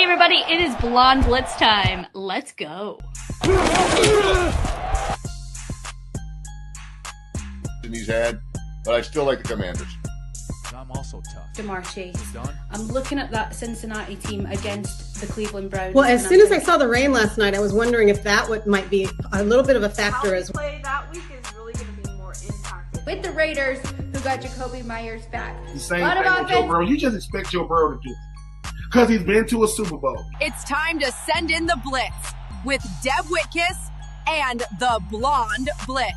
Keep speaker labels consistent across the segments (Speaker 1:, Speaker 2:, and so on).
Speaker 1: Hey everybody, it is Blonde Blitz time. Let's go.
Speaker 2: He's had, but I still like the Commanders.
Speaker 3: I'm also tough.
Speaker 4: DeMar Chase. I'm looking at that Cincinnati team against the Cleveland Browns.
Speaker 5: Well, as soon as I saw the rain last night, I was wondering if that might be a little bit of a factor as well.
Speaker 6: Play that week is really going to be more impacted.
Speaker 4: With the Raiders, who got Jacoby Myers back.
Speaker 7: The same thing with Joe Burrow. You just expect Joe Burrow to do it because he's been to a Super Bowl.
Speaker 8: It's time to send in the Blitz with Deb Whitcas and the Blonde Blitz.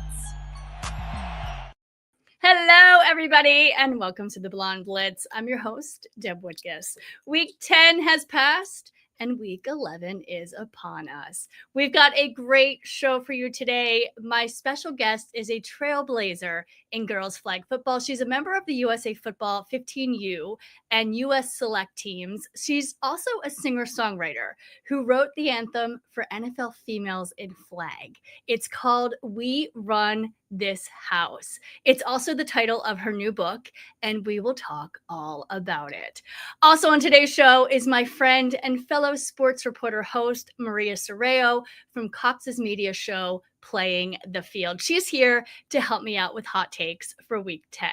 Speaker 1: Hello, everybody, and welcome to the Blonde Blitz. I'm your host, Deb Whitcas. Week 10 has passed, and week 11 is upon us. We've got a great show for you today. My special guest is a trailblazer in girls flag football. She's a member of the USA Football 15U and U.S. Select teams. She's also a singer-songwriter who wrote the anthem for NFL females in flag. It's called We Run This House. It's also the title of her new book, and we will talk all about it. Also on today's show is my friend and fellow sports reporter host, Maria Sorreo from Cox's Media show, Playing the Field. She's here to help me out with hot takes for week 10.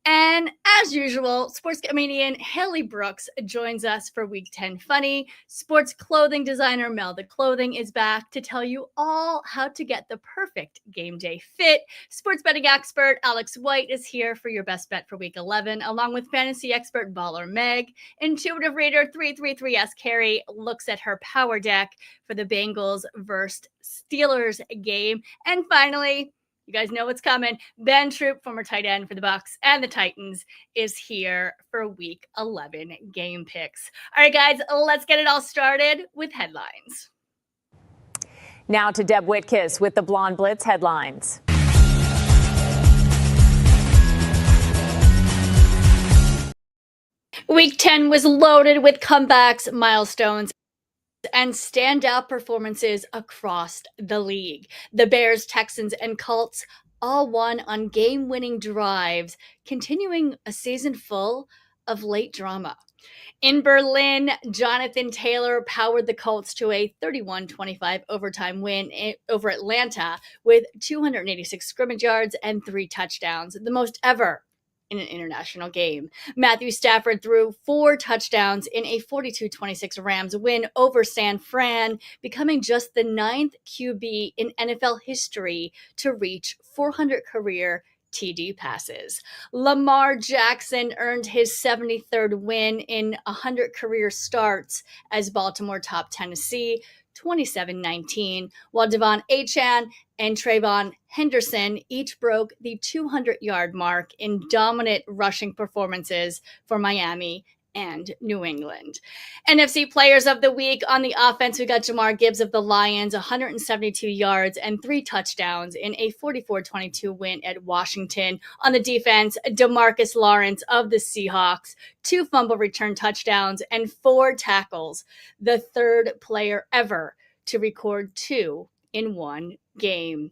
Speaker 1: And as usual, sports comedian Haley Brooks joins us for Week 10 Funny. Sports clothing designer Mel the Clothing is back to tell you all how to get the perfect game day fit. Sports betting expert Alex White is here for your best bet for Week 11, along with fantasy expert Ballers Meg. Intuitive Raider 333S Carey looks at her power deck for the Bengals versus Steelers game. And finally, you guys know what's coming. Ben Troupe, former tight end for the Bucks and the Titans, is here for Week 11 game picks. All right, guys, let's get it all started with headlines.
Speaker 9: Now to Deb Whitcas with the Blonde Blitz headlines.
Speaker 1: Week 10 was loaded with comebacks, milestones, and standout performances across the league. The Bears, Texans, and Colts all won on game-winning drives, continuing a season full of late drama. In Berlin, Jonathan Taylor powered the Colts to a 31-25 overtime win over Atlanta with 286 scrimmage yards and 3 touchdowns, the most ever in an international game. Matthew Stafford threw 4 touchdowns in a 42-26 Rams win over San Fran, becoming just the 9th QB in NFL history to reach 400 career TD passes. Lamar Jackson earned his 73rd win in 100 career starts as Baltimore topped Tennessee 27-19, while Devon Achane and Trayvon Henderson each broke the 200-yard mark in dominant rushing performances for Miami and New England. NFC Players of the Week on the offense, we got Jahmyr Gibbs of the Lions, 172 yards and 3 touchdowns in a 44-22 win at Washington. On the defense, DeMarcus Lawrence of the Seahawks, 2 fumble return touchdowns and 4 tackles, the 3rd player ever to record 2 in one game.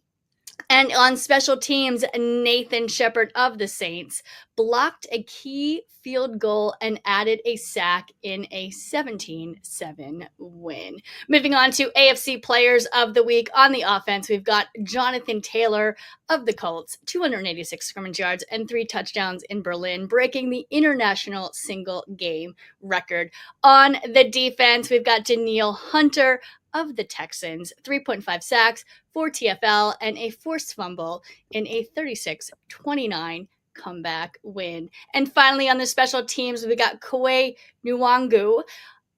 Speaker 1: And on special teams, Nathan Shepard of the Saints blocked a key field goal and added a sack in a 17-7 win. Moving on to AFC Players of the Week on the offense, we've got Jonathan Taylor of the Colts, 286 scrimmage yards and 3 touchdowns in Berlin, breaking the international single game record. On the defense, we've got Danielle Hunter of the Texans, 3.5 sacks, 4 TFL, and a forced fumble in a 36-29 comeback win. And finally, on the special teams, we got Kwe Nwangu,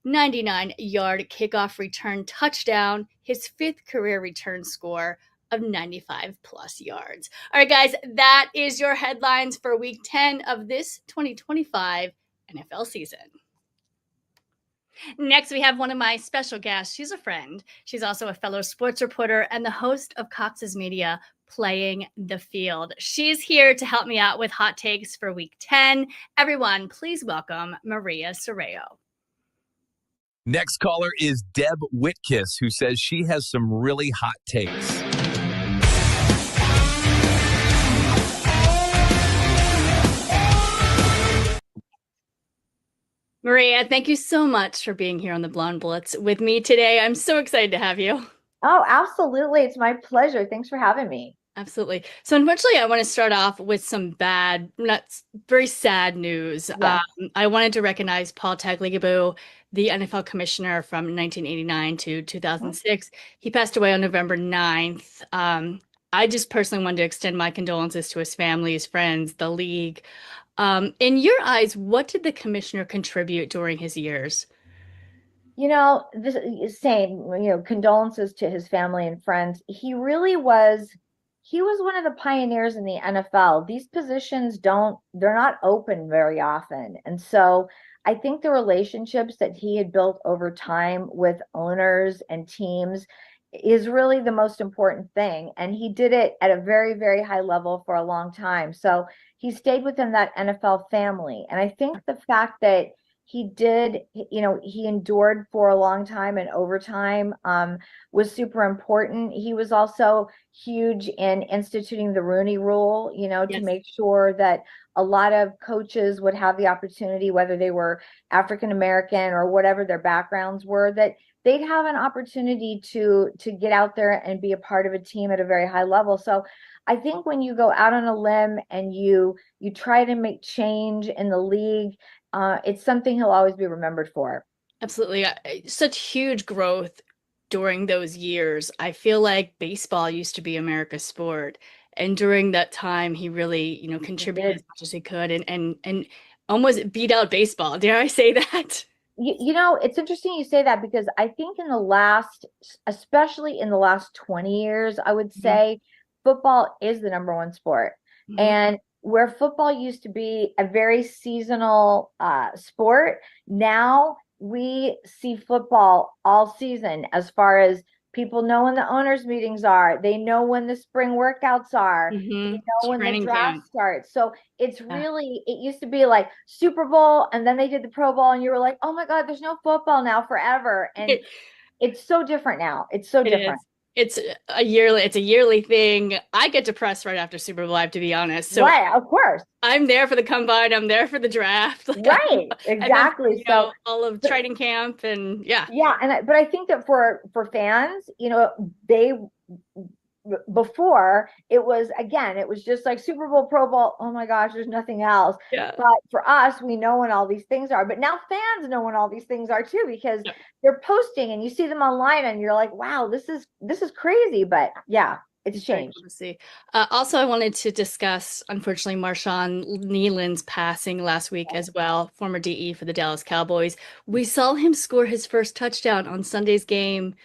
Speaker 1: 99-yard kickoff return touchdown, his 5th career return score of 95-plus yards. All right, guys, that is your headlines for Week 10 of this 2025 NFL season. Next, we have one of my special guests. She's a friend. She's also a fellow sports reporter and the host of Cox's Media, Playing the Field. She's here to help me out with hot takes for Week 10. Everyone, please welcome Maria Sorreo.
Speaker 3: Next caller is Deb Whitcas, who says she has some really hot takes.
Speaker 1: Maria, thank you so much for being here on the Blonde Blitz with me today. I'm so excited to have you.
Speaker 10: Oh, absolutely. It's my pleasure. Thanks for having me.
Speaker 1: Absolutely. So, unfortunately, I want to start off with some bad, not very sad news.
Speaker 10: Yeah.
Speaker 1: I wanted to recognize Paul Tagliabue, the NFL commissioner from 1989 to 2006. He passed away on November 9th. I just personally wanted to extend my condolences to his family, his friends, the league. In your eyes, what did the commissioner contribute during his years?
Speaker 10: This same, condolences to his family and friends. He was one of the pioneers in the NFL. These positions they're not open very often. And so I think the relationships that he had built over time with owners and teams is really the most important thing. And he did it at a very, very high level for a long time. So he stayed within that NFL family. And I think the fact that he endured for a long time and over time was super important. He was also huge in instituting the Rooney Rule, to make sure that a lot of coaches would have the opportunity, whether they were African American or whatever their backgrounds were, that they'd have an opportunity to get out there and be a part of a team at a very high level. So I think when you go out on a limb and you try to make change in the league, it's something he'll always be remembered for.
Speaker 1: Absolutely. Such huge growth during those years. I feel like baseball used to be America's sport. And during that time, he really, contributed as much as he could and almost beat out baseball. Dare I say that?
Speaker 10: It's interesting you say that, because I think especially in the last 20 years, I would say football is the number one sport. Mm-hmm. And where football used to be a very seasonal sport, now we see football all season, as far as people know when the owners' meetings are. They know when the spring workouts are. They know when the draft starts. So it's really, it used to be like Super Bowl, and then they did the Pro Bowl, and you were like, oh my God, there's no football now forever. And it's so different now. It's so different.
Speaker 1: It's a yearly thing. I get depressed right after Super Bowl, I have to be honest. So
Speaker 10: right, of course.
Speaker 1: I'm there for the combine. I'm there for the draft.
Speaker 10: Right, exactly.
Speaker 1: So all of training camp and
Speaker 10: but I think that for fans, they before it was just like Super Bowl, Pro Bowl. Oh my gosh, there's nothing else.
Speaker 1: Yeah.
Speaker 10: But for us, we know when all these things are. But now fans know when all these things are too, because they're posting and you see them online and you're like, wow, this is crazy. But it's changed.
Speaker 1: Cool to see. Also, I wanted to discuss, unfortunately, Marshawn Nealon's passing last week as well, former DE for the Dallas Cowboys. We saw him score his first touchdown on Sunday's game,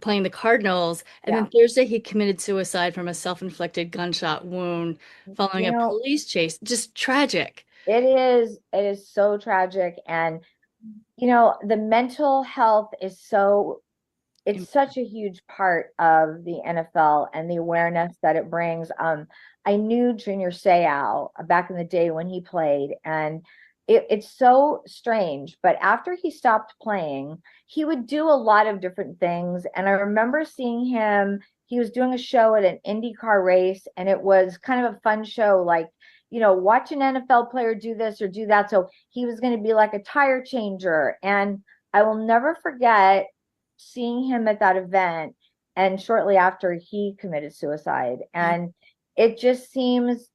Speaker 1: playing the Cardinals, and then Thursday he committed suicide from a self-inflicted gunshot wound following a police chase. Just tragic.
Speaker 10: It is so tragic. And the mental health is it's such a huge part of the NFL and the awareness that it brings. I knew Junior Seau back in the day when he played, and it's so strange, but after he stopped playing, he would do a lot of different things. And I remember seeing him, he was doing a show at an IndyCar race, and it was kind of a fun show, like, watch an NFL player do this or do that. So he was going to be like a tire changer. And I will never forget seeing him at that event, and shortly after he committed suicide. And it just seems,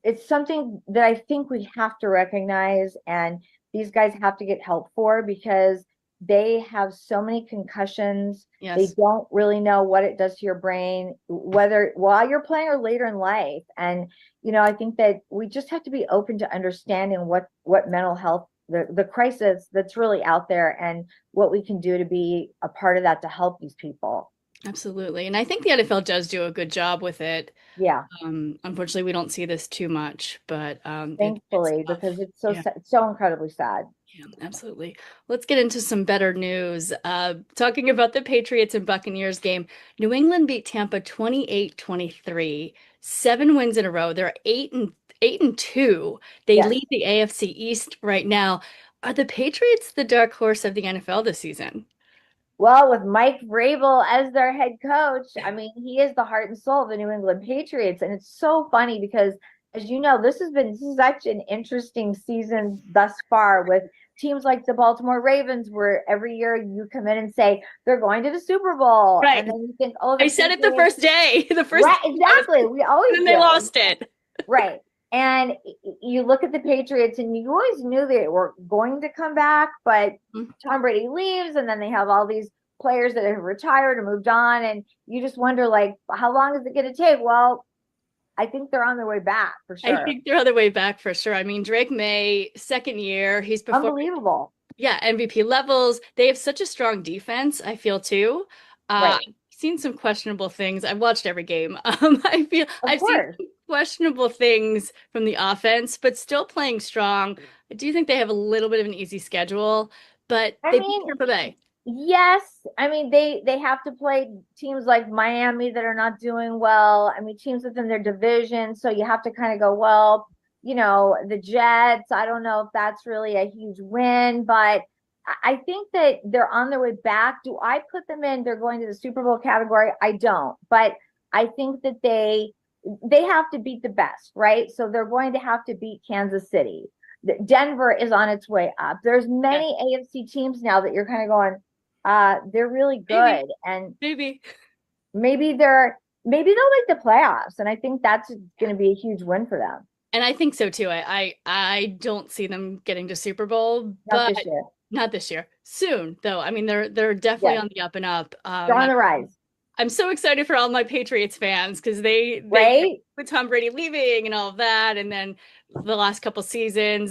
Speaker 10: it's something that I think we have to recognize, and these guys have to get help for, because they have so many concussions. They don't really know what it does to your brain, whether while you're playing or later in life. And I think that we just have to be open to understanding what mental health, the crisis that's really out there, and what we can do to be a part of that to help these people.
Speaker 1: Absolutely. And I think the NFL does do a good job with it.
Speaker 10: Yeah.
Speaker 1: Unfortunately, we don't see this too much, but
Speaker 10: thankfully, because it's so incredibly sad.
Speaker 1: Yeah, absolutely. Let's get into some better news. Talking about the Patriots and Buccaneers game, New England beat Tampa 28-23, 7 wins in a row. They're 8-2. They lead the AFC East right now. Are the Patriots the dark horse of the NFL this season?
Speaker 10: Well, with Mike Vrabel as their head coach, I mean, he is the heart and soul of the New England Patriots. And it's so funny because as you know, this has been such an interesting season thus far with teams like the Baltimore Ravens, where every year you come in and say they're going to the Super Bowl,
Speaker 1: Right.
Speaker 10: and then you think, oh,
Speaker 1: I said it the first day. The first
Speaker 10: right,
Speaker 1: day
Speaker 10: exactly. We always
Speaker 1: and then they
Speaker 10: do.
Speaker 1: lost it.
Speaker 10: Right. And you look at the Patriots, and you always knew they were going to come back, but Tom Brady leaves, and then they have all these players that have retired or moved on, and you just wonder, like, how long is it going to take? Well, I think they're on their way back for sure.
Speaker 1: I think they're on their way back for sure. I mean, Drake May, second year, he's performing.
Speaker 10: Unbelievable.
Speaker 1: Yeah, MVP levels. They have such a strong defense, I feel, too.
Speaker 10: Right.
Speaker 1: I've seen some questionable things. I've watched every game. I've seen questionable things from the offense, but still playing strong. I do think they have a little bit of an easy schedule, but they beat Tampa Bay.
Speaker 10: Yes, I mean they have to play teams like Miami that are not doing well. I mean, teams within their division, so you have to kind of go, well, you know, the Jets, I don't know if that's really a huge win, but I think that they're on their way back. Do I put them in they're going to the Super Bowl category? I don't, but I think that they have to beat the best, right? So they're going to have to beat Kansas City. Denver is on its way up. There's many AFC teams now that you're kind of going, they're really good, and maybe they'll make the playoffs, and I think that's going to be a huge win for them.
Speaker 1: And I think so too. I don't see them getting to Super Bowl,
Speaker 10: Not
Speaker 1: but
Speaker 10: this year.
Speaker 1: Not this year. Soon, though. I mean, they're definitely on the up and up.
Speaker 10: They're on the rise.
Speaker 1: I'm so excited for all my Patriots fans because they with Tom Brady leaving and all of that, and then the last couple seasons,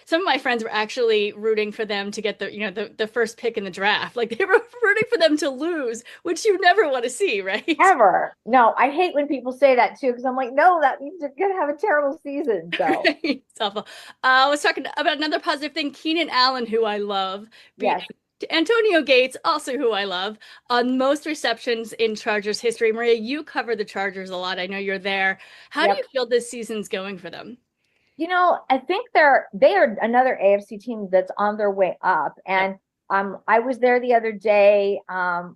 Speaker 1: some of my friends were actually rooting for them to get the first pick in the draft. Like they were rooting for them to lose, which you never want to see, right?
Speaker 10: Ever. No, I hate when people say that too, because I'm like, no, that means they're gonna have a terrible season. So
Speaker 1: it's awful. I was talking about another positive thing. Keenan Allen, who I love.
Speaker 10: Yes.
Speaker 1: Antonio Gates, also who I love, on most receptions in Chargers history. Maria, you cover the Chargers a lot. I know you're there. How do you feel this season's going for them?
Speaker 10: You know, I think they are another AFC team that's on their way up. And I was there the other day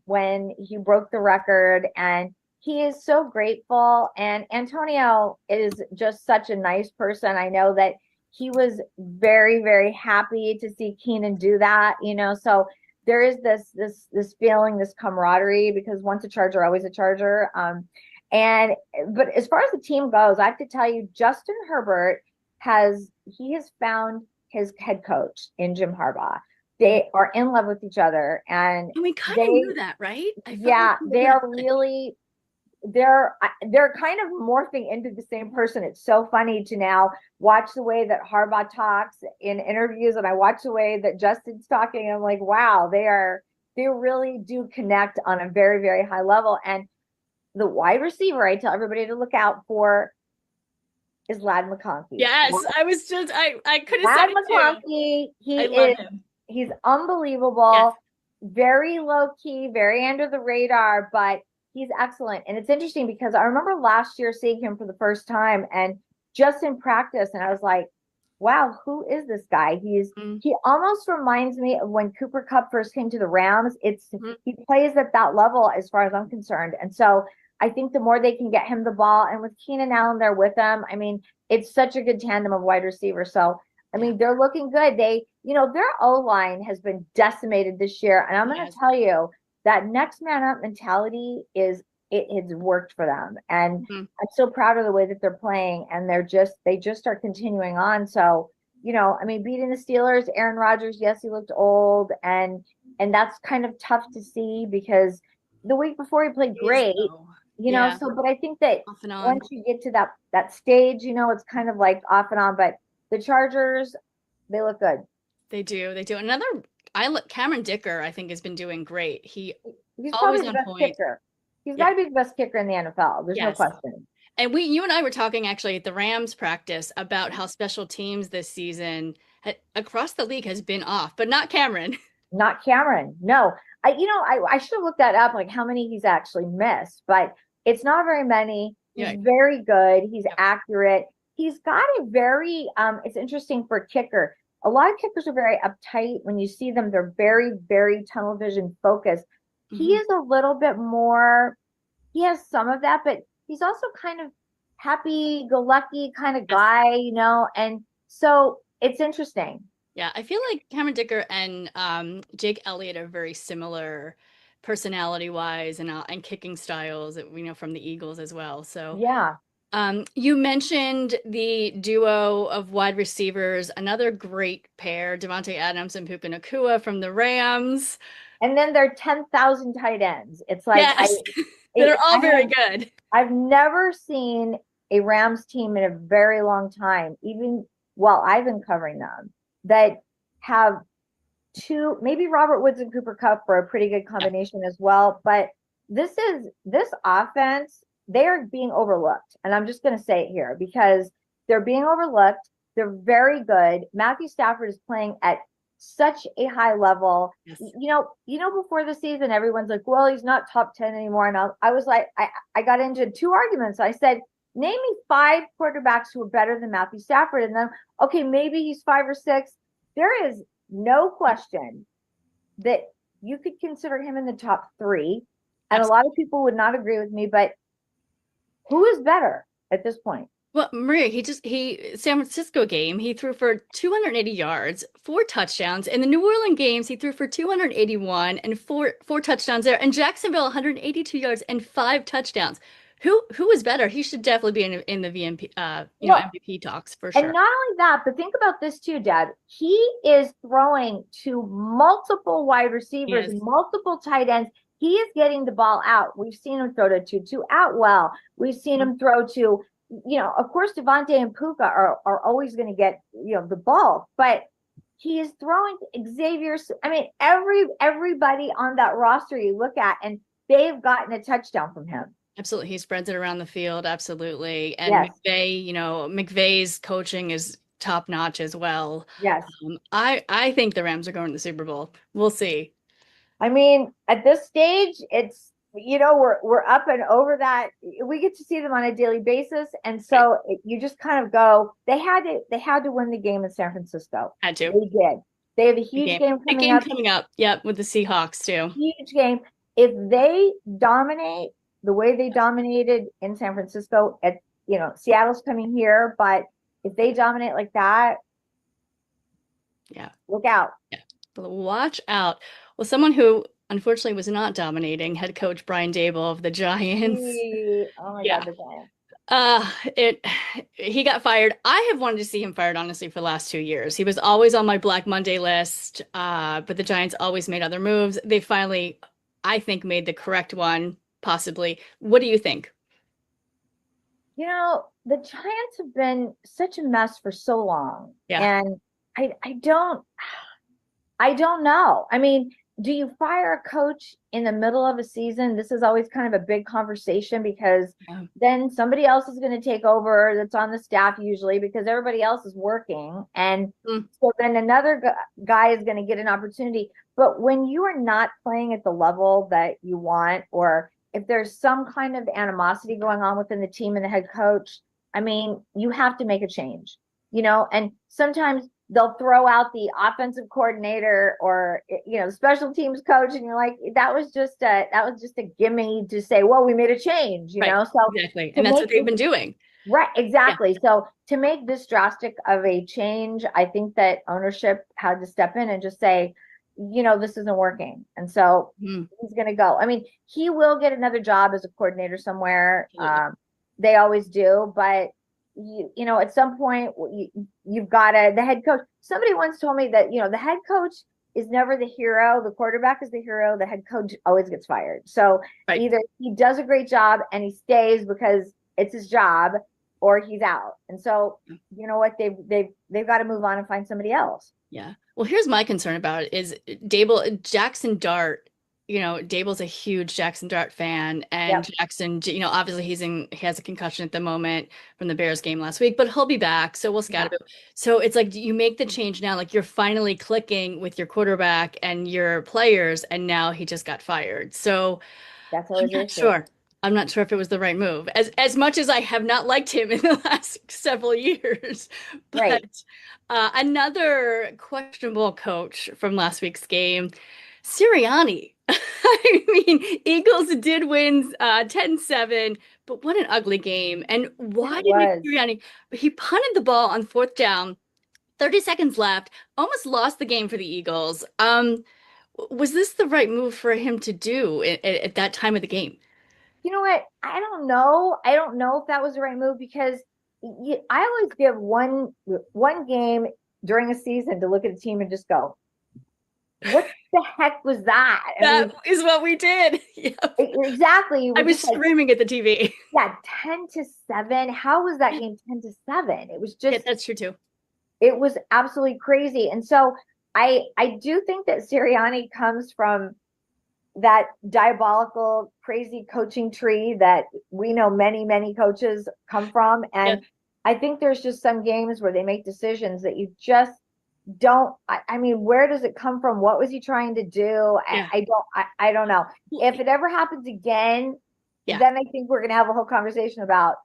Speaker 10: when he broke the record, and he is so grateful. And Antonio is just such a nice person. I know that he was very, very happy to see Keenan do that, you know. So there is this feeling, this camaraderie, because once a Charger, always a Charger. But as far as the team goes, I have to tell you, Justin Herbert has found his head coach in Jim Harbaugh. They are in love with each other, and
Speaker 1: we kind of knew that, right?
Speaker 10: They are really. They're kind of morphing into the same person. It's so funny to now watch the way that Harbaugh talks in interviews, and I watch the way that Justin's talking, and I'm like, wow, they really do connect on a very, very high level. And the wide receiver I tell everybody to look out for is Ladd McConkey.
Speaker 1: Yes, I could have
Speaker 10: Ladd
Speaker 1: said it
Speaker 10: McConkey,
Speaker 1: too.
Speaker 10: He's unbelievable.
Speaker 1: Yes.
Speaker 10: Very low key, very under the radar, but he's excellent. And it's interesting because I remember last year seeing him for the first time and just in practice, and I was like, wow, who is this guy? He almost reminds me of when Cooper Kupp first came to the Rams. He plays at that level as far as I'm concerned. And so I think the more they can get him the ball, and with Keenan Allen there with them, I mean, it's such a good tandem of wide receivers. So I mean, they're looking good. Their O-line has been decimated this year. And I'm going to tell you, that next man up mentality it has worked for them. And I'm so proud of the way that they're playing, and they just are continuing on. So, I mean, beating the Steelers, Aaron Rodgers, yes, he looked old, and that's kind of tough to see because the week before he played great, but I think that once you get to that stage, it's kind of like off and on, but the Chargers, they look good.
Speaker 1: They do. Cameron Dicker, I think, has been doing great. He's
Speaker 10: probably
Speaker 1: always
Speaker 10: the
Speaker 1: on
Speaker 10: best
Speaker 1: point.
Speaker 10: kicker. He's got to be the best kicker in the NFL. There's no question.
Speaker 1: And you and I were talking actually at the Rams practice about how special teams this season across the league has been off, but not Cameron.
Speaker 10: Not Cameron. No. I should have looked that up, like how many he's actually missed, but it's not very many. He's very good. He's accurate. He's got a very, it's interesting for a kicker. A lot of kickers are very uptight. When you see them, they're very, very tunnel vision focused. He is a little bit more, he has some of that, but he's also kind of happy-go-lucky kind of guy, you know, and so it's interesting.
Speaker 1: Yeah, I feel like Cameron Dicker and Jake Elliott are very similar personality-wise and kicking styles, we know from the Eagles as well. So
Speaker 10: Yeah.
Speaker 1: you mentioned the duo of wide receivers, another great pair, Devontae Adams and Puka Nacua from the Rams.
Speaker 10: And then there are 10,000 tight ends. It's like
Speaker 1: yes, they're all very good.
Speaker 10: I've never seen a Rams team in a very long time, even while I've been covering them, that have two, maybe Robert Woods and Cooper Kupp for a pretty good combination as well. But this offense, they are being overlooked. And I'm just going to say it here because they're being overlooked. They're very good. Matthew Stafford is playing at such a high level.
Speaker 1: Yes.
Speaker 10: You know, before the season, everyone's like, well, he's not top 10 anymore. And I was like, I got into two arguments. I said, name me 5 quarterbacks who are better than Matthew Stafford. And then, okay, maybe he's 5 or 6. There is no question that you could consider him in the top 3. And
Speaker 1: Absolutely.
Speaker 10: A lot of people would not agree with me, but who is better at this point?
Speaker 1: Well, Maria, San Francisco game, he threw for 280 yards, 4 touchdowns. In the New Orleans games, he threw for 281 and four touchdowns there. And Jacksonville, 182 yards and 5 touchdowns. Who is better? He should definitely be in the VMP, MVP talks for sure.
Speaker 10: And not only that, but think about this too, Deb. He is throwing to multiple wide receivers, multiple tight ends. He is getting the ball out. We've seen him throw to Tutu Atwell. We've seen him throw to, of course, Devontae and Puka are always going to get, the ball, but he is throwing to Xavier. I mean, everybody on that roster you look at, and they've gotten a touchdown from him.
Speaker 1: Absolutely. He spreads it around the field. Absolutely. And
Speaker 10: yes.
Speaker 1: McVay's coaching is top notch as well.
Speaker 10: Yes.
Speaker 1: I think the Rams are going to the Super Bowl. We'll see.
Speaker 10: I mean, at this stage, it's, we're up and over that. We get to see them on a daily basis. And so you just kind of go, they had to win the game in San Francisco.
Speaker 1: Had to.
Speaker 10: They did. They have a huge game coming up.
Speaker 1: Yep. With the Seahawks too.
Speaker 10: Huge game. If they dominate the way they dominated in San Francisco, Seattle's coming here, but if they dominate like that, look out.
Speaker 1: Yeah. Watch out. Well, someone who unfortunately was not dominating, head coach Brian Daboll of the Giants.
Speaker 10: Oh my God, the Giants.
Speaker 1: He got fired. I have wanted to see him fired, honestly, for the last 2 years. He was always on my Black Monday list, but the Giants always made other moves. They finally, I think, made the correct one, possibly. What do you think?
Speaker 10: The Giants have been such a mess for so long.
Speaker 1: Yeah.
Speaker 10: And I don't know. I mean, do you fire a coach in the middle of a season? This is always kind of a big conversation because then somebody else is going to take over that's on the staff usually because everybody else is working. And so then another guy is going to get an opportunity. But when you are not playing at the level that you want, or if there's some kind of animosity going on within the team and the head coach, I mean, you have to make a change, and sometimes they'll throw out the offensive coordinator or, the special teams coach. And you're like, that was just a gimme to say, well, we made a change, So
Speaker 1: exactly. And that's what they've been doing.
Speaker 10: Right. Exactly. Yeah. So to make this drastic of a change, I think that ownership had to step in and just say, this isn't working. And so he's going to go. I mean, he will get another job as a coordinator somewhere. They always do, but at some point you've got the head coach. Somebody once told me that, the head coach is never the hero. The quarterback is the hero. The head coach always gets fired. So either he does a great job and he stays because it's his job, or he's out. And so, you know what, they've got to move on and find somebody else.
Speaker 1: Yeah. Well, here's my concern about it is Jackson Dart. Daboll's a huge Jackson Dart fan, and Jackson, obviously he has a concussion at the moment from the Bears game last week, but he'll be back. So we'll scout him. So it's like, you make the change now, like you're finally clicking with your quarterback and your players, and now he just got fired. So
Speaker 10: that's
Speaker 1: I'm not sure if it was the right move, as much as I have not liked him in the last several years. But another questionable coach from last week's game, Sirianni. I mean, Eagles did win 10-7, But what an ugly game. And why
Speaker 10: It
Speaker 1: did Nick
Speaker 10: was.
Speaker 1: Sirianni, he punted the ball on 4th down, 30 seconds left, almost lost the game for the Eagles. Was this the right move for him to do at that time of the game?
Speaker 10: You know what? I don't know. I don't know if that was the right move because I always give one game during a season to look at a team and just go, what the heck was that?
Speaker 1: That is what we did. Yep.
Speaker 10: Exactly.
Speaker 1: I was screaming at the TV.
Speaker 10: Yeah, 10-7. How was that game 10-7? It was just,
Speaker 1: yeah, that's true too.
Speaker 10: It was absolutely crazy. And so I do think that Sirianni comes from that diabolical, crazy coaching tree that we know many, many coaches come from. And I think there's just some games where they make decisions that you just don't. I mean, where does it come from? What was he trying to do? I don't know. If it ever happens again, then I think we're going to have a whole conversation about.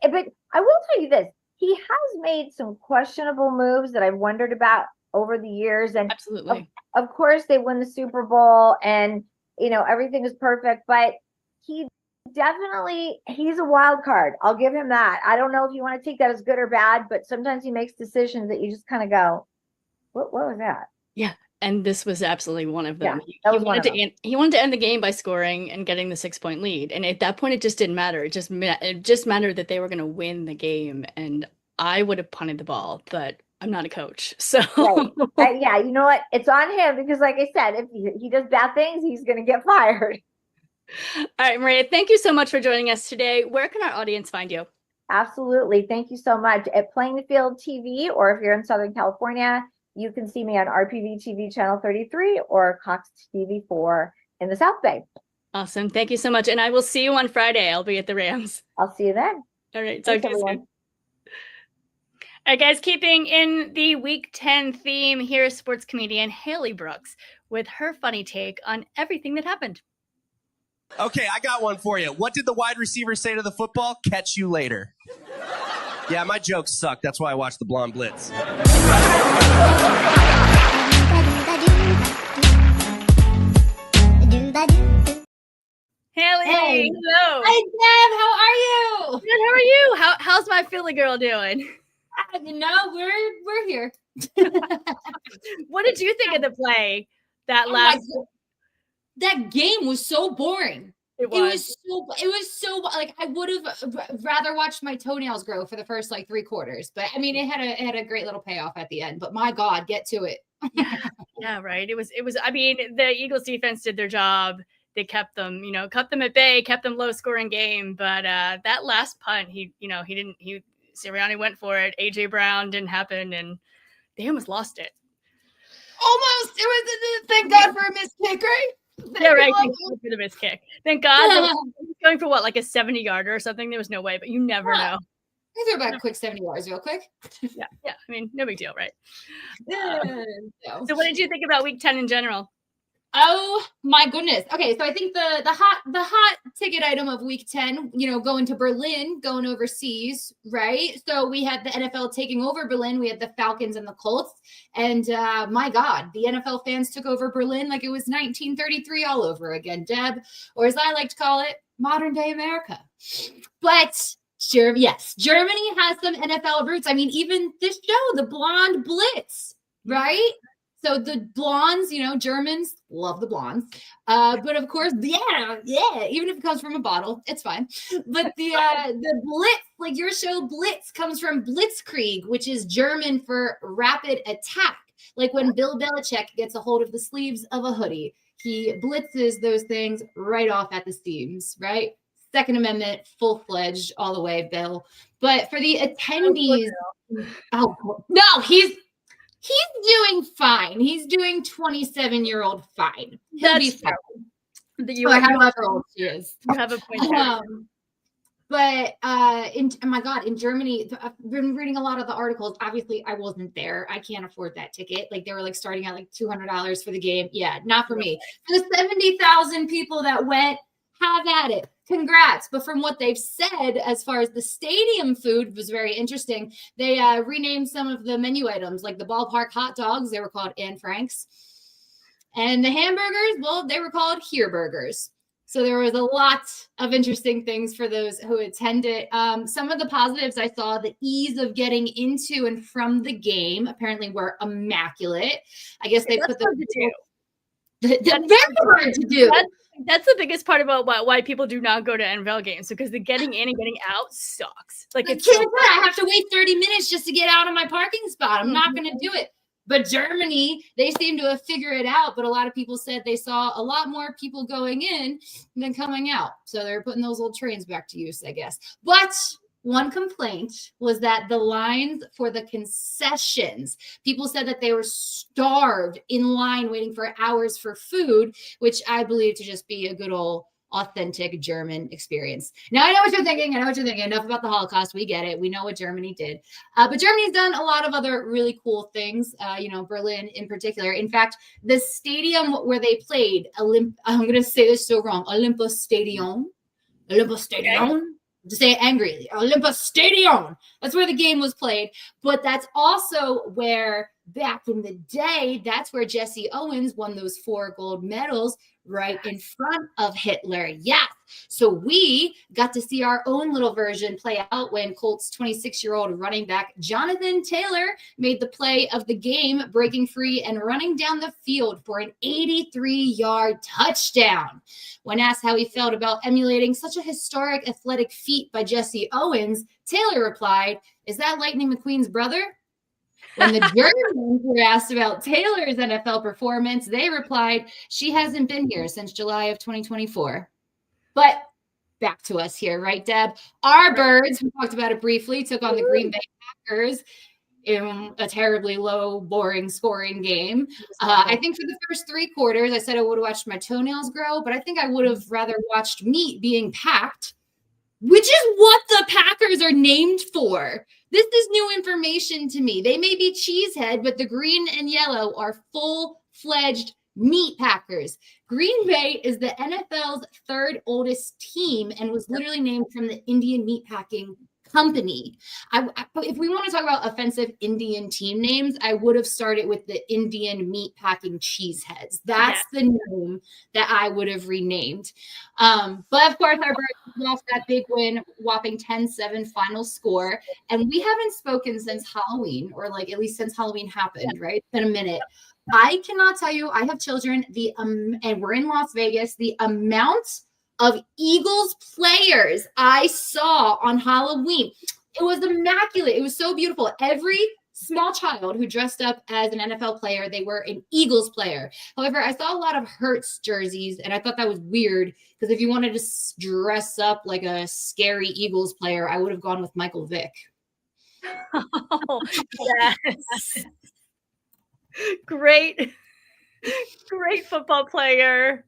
Speaker 10: But I will tell you this: he has made some questionable moves that I've wondered about over the years. And
Speaker 1: absolutely,
Speaker 10: of course, they win the Super Bowl, and everything is perfect. But he's a wild card. I'll give him that. I don't know if you want to take that as good or bad, but sometimes he makes decisions that you just kind of go, what was that?
Speaker 1: Yeah. And this was absolutely one of them.
Speaker 10: Yeah,
Speaker 1: he wanted to end the game by scoring and getting the 6-point lead. And at that point, it just didn't matter. It just mattered that they were going to win the game. And I would have punted the ball, but I'm not a coach. So
Speaker 10: yeah, you know what? It's on him because, like I said, if he does bad things, he's going to get fired.
Speaker 1: All right, Maria, thank you so much for joining us today. Where can our audience find you?
Speaker 10: Absolutely. Thank you so much. At Playing the Field TV, or if you're in Southern California, you can see me on RPV TV channel 33 or Cox TV 4 in the South Bay.
Speaker 1: Awesome. Thank you so much. And I will see you on Friday. I'll be at the Rams.
Speaker 10: I'll see you then.
Speaker 1: All right. Talk to you soon. All right, guys, keeping in the Week 10 theme, here's sports comedian Haley Brooks with her funny take on everything that happened.
Speaker 11: Okay, I got one for you. What did the wide receiver say to the football? Catch you later. Yeah, my jokes suck. That's why I watch the Blonde Blitz.
Speaker 1: Haley,
Speaker 12: hey.
Speaker 1: Hello.
Speaker 12: Hi, Deb. How are you?
Speaker 1: Good. How are you? How's my Philly girl doing?
Speaker 12: We're here.
Speaker 1: What did you think of the play that
Speaker 12: that game was so boring. It was so like I would have rather watched my toenails grow for the first like 3 quarters. But I mean, it had a great little payoff at the end. But my God, get to it.
Speaker 1: Yeah, right. It was. I mean, the Eagles defense did their job. They kept them, kept them at bay, kept them low scoring game. But that last punt, Sirianni went for it. AJ Brown didn't happen, and they almost lost it.
Speaker 12: Almost. It was. Thank God for a missed kick, right?
Speaker 1: Yeah, right. Thank God for the missed kick. Thank God. He was going for what, like a 70-yarder or something? There was no way, but you never know.
Speaker 12: I threw back a quick 70 yards real quick.
Speaker 1: Yeah. I mean, no big deal, right?
Speaker 12: So
Speaker 1: what did you think about Week 10 in general?
Speaker 12: Oh my goodness. Okay, so I think the hot ticket item of Week 10, going to Berlin, going overseas, right? So we had the NFL taking over Berlin. We had the Falcons and the Colts. And my God, the NFL fans took over Berlin like it was 1933 all over again, Deb, or as I like to call it, modern day America. But yes, Germany has some NFL roots. I mean, even this show, the Blonde Blitz, right? So the blondes, Germans love the blondes. But of course, yeah, even if it comes from a bottle, it's fine. But the Blitz, like your show Blitz, comes from Blitzkrieg, which is German for rapid attack. Like when Bill Belichick gets a hold of the sleeves of a hoodie, he blitzes those things right off at the seams, right? Second Amendment, full-fledged, all the way, Bill. But for the attendees, no, he's doing fine. He's doing 27-year-old fine. He'll be fine. However old she is.
Speaker 1: You have a point.
Speaker 12: But oh my God, in Germany, I've been reading a lot of the articles. Obviously, I wasn't there. I can't afford that ticket. Like they were like starting at like $200 for the game. Yeah, not for me. For the 70,000 people that went, have at it. Congrats. But from what they've said, as far as the stadium food was very interesting, they renamed some of the menu items, like the ballpark hot dogs. They were called Anne Frank's. And the hamburgers, well, they were called Here Burgers. So there was a lot of interesting things for those who attended. Some of the positives I saw, the ease of getting into and from the game apparently were immaculate. I guess they put
Speaker 1: hard to do.
Speaker 12: That's very hard to do.
Speaker 1: That's the biggest part about why people do not go to NFL games, because the getting in and getting out sucks. Like it's
Speaker 12: I have to wait 30 minutes just to get out of my parking spot. I'm not going to do it. But Germany, they seem to have figured it out. But a lot of people said they saw a lot more people going in than coming out. So they're putting those old trains back to use, I guess. But one complaint was that the lines for the concessions, people said that they were starved in line waiting for hours for food, which I believe to just be a good old authentic German experience. Now, I know what you're thinking. Enough about the Holocaust. We get it. We know what Germany did. But Germany's done a lot of other really cool things, Berlin in particular. In fact, the stadium where they played, I'm going to say this so wrong, Olympiastadion. To say it angrily, Olympiastadion. That's where the game was played. But that's also where, back in the day, that's where Jesse Owens won those 4 gold medals right in front of Hitler. Yeah. So we got to see our own little version play out when Colts 26-year-old running back Jonathan Taylor made the play of the game, breaking free and running down the field for an 83-yard touchdown. When asked how he felt about emulating such a historic athletic feat by Jesse Owens, Taylor replied, "Is that Lightning McQueen's brother?" When the Germans were asked about Taylor's NFL performance, they replied, "She hasn't been here since July of 2024. But back to us here, right, Deb? Our Birds, we talked about it briefly, took on the Green Bay Packers in a terribly low, boring scoring game. I think for the first 3 quarters, I said I would have watched my toenails grow, but I think I would have rather watched meat being packed, which is what the Packers are named for. This is new information to me. They may be cheesehead, but the green and yellow are full-fledged meat packers. Green Bay is the NFL's 3rd oldest team and was literally named from the Indian meatpacking company. If we want to talk about offensive Indian team names, I would have started with the Indian meatpacking cheeseheads. That's the name that I would have renamed. But of course, our Birds lost that big win, whopping 10-7 final score. And we haven't spoken since Halloween, or like at least since Halloween happened, right? It's been a minute. I cannot tell you, I have children, and we're in Las Vegas, the amount of Eagles players I saw on Halloween. It was immaculate. It was so beautiful. Every small child who dressed up as an NFL player, they were an Eagles player. However, I saw a lot of Hurts jerseys, and I thought that was weird because if you wanted to dress up like a scary Eagles player, I would have gone with Michael Vick.
Speaker 1: Oh, yes. Great football player.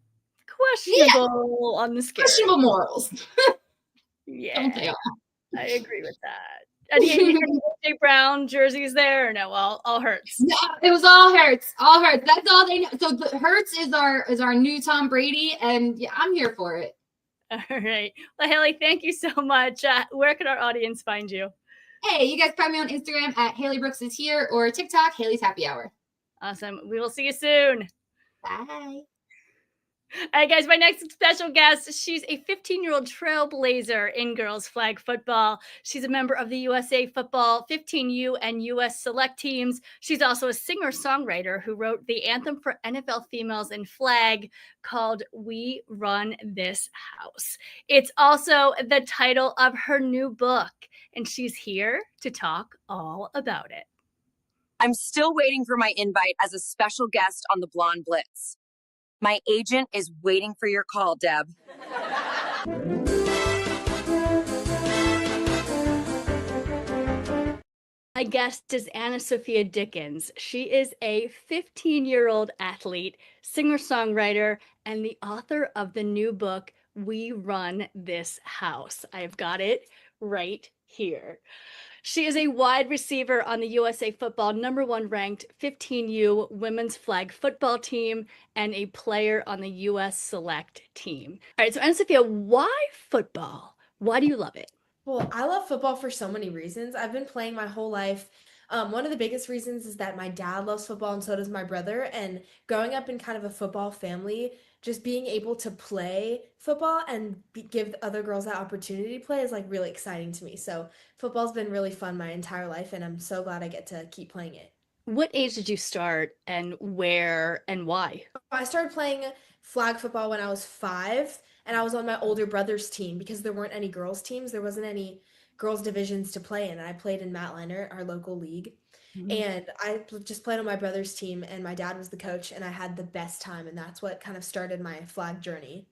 Speaker 1: Questionable on the scale.
Speaker 12: Questionable morals.
Speaker 1: Yeah.
Speaker 12: Don't they all?
Speaker 1: I agree with that. Any Jay Brown jerseys there or no? All Hurts.
Speaker 12: No, it was all Hurts. All Hurts. That's all they know. So the Hurts is our new Tom Brady, and yeah, I'm here for it.
Speaker 1: All right. Well, Haley, thank you so much. Where can our audience find you?
Speaker 12: Hey, you guys find me on Instagram at Haley Brooks is here, or TikTok, Haley's Happy Hour.
Speaker 1: Awesome. We will see you soon.
Speaker 12: Bye.
Speaker 1: All right, guys, my next special guest, she's a 15-year-old trailblazer in girls flag football. She's a member of the USA Football 15U and US Select teams. She's also a singer-songwriter who wrote the anthem for NFL females in flag called We Run This House. It's also the title of her new book, and she's here to talk all about it.
Speaker 8: I'm still waiting for my invite as a special guest on the Blonde Blitz. My agent is waiting for your call, Deb.
Speaker 1: My guest is Anna Sophia Dickens. She is a 15-year-old athlete, singer-songwriter, and the author of the new book, We Run This House. I've got it right here. She is a wide receiver on the USA Football #1 ranked 15U women's flag football team and a player on the US Select team. All right, so Anna Sophia, why football? Why do you love it?
Speaker 13: Well, I love football for so many reasons. I've been playing my whole life. One of the biggest reasons is that my dad loves football and so does my brother. And growing up in kind of a football family just being able to play football and give other girls that opportunity to play is like really exciting to me. So football's been really fun my entire life, and I'm so glad I get to keep playing it.
Speaker 1: What age did you start and where and why?
Speaker 13: I started playing flag football when I was 5, and I was on my older brother's team because there weren't any girls' teams. There wasn't any girls' divisions to play in. And I played in Matt Leinart, our local league. And I just played on my brother's team, and my dad was the coach, and I had the best time. And that's what kind of started my flag journey.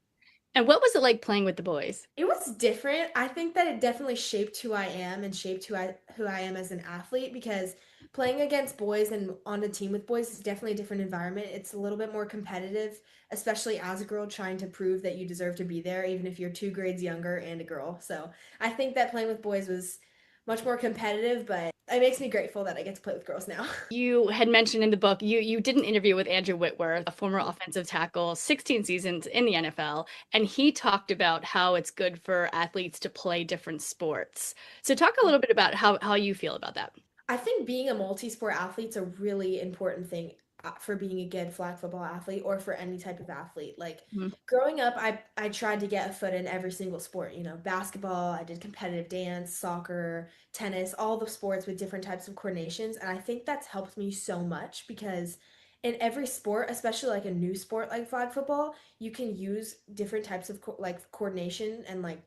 Speaker 1: And what was it like playing with the boys?
Speaker 13: It was different. I think that it definitely shaped who I am and shaped who I am as an athlete, because playing against boys and on a team with boys is definitely a different environment. It's a little bit more competitive, especially as a girl trying to prove that you deserve to be there, even if you're 2 grades younger and a girl. So I think that playing with boys was much more competitive, but it makes me grateful that I get to play with girls now.
Speaker 1: You had mentioned in the book, you did an interview with Andrew Whitworth, a former offensive tackle, 16 seasons in the NFL, and he talked about how it's good for athletes to play different sports. So talk a little bit about how you feel about that.
Speaker 13: I think being a multi-sport athlete's a really important thing for being a good flag football athlete or for any type of athlete. Like growing up, I tried to get a foot in every single sport, you know, basketball, I did competitive dance, soccer, tennis, all the sports with different types of coordinations. And I think that's helped me so much because in every sport, especially like a new sport like flag football, you can use different types of like coordination and like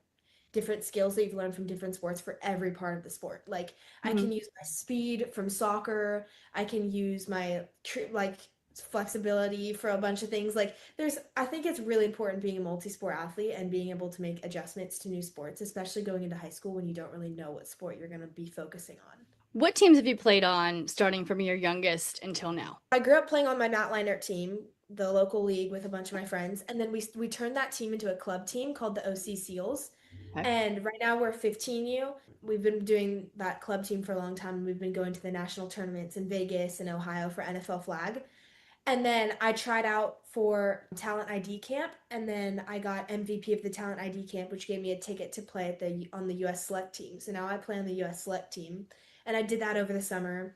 Speaker 13: different skills that you've learned from different sports for every part of the sport. Like I can use my speed from soccer, I can use my like flexibility for a bunch of things. Like I think it's really important being a multi-sport athlete and being able to make adjustments to new sports, especially going into high school when you don't really know what sport you're going to be focusing on.
Speaker 1: What teams have you played on starting from your youngest until now?
Speaker 13: I grew up playing on my Matt Leinart team, the local league, with a bunch of my friends, and then we turned that team into a club team called the OC Seals. And right now we're 15U. We've been doing that club team for a long time. We've been going to the national tournaments in Vegas and Ohio for NFL flag. And then I tried out for Talent ID camp, and then I got MVP of the Talent ID camp, which gave me a ticket to play on the US Select team. So now I play on the US Select team, and I did that over the summer.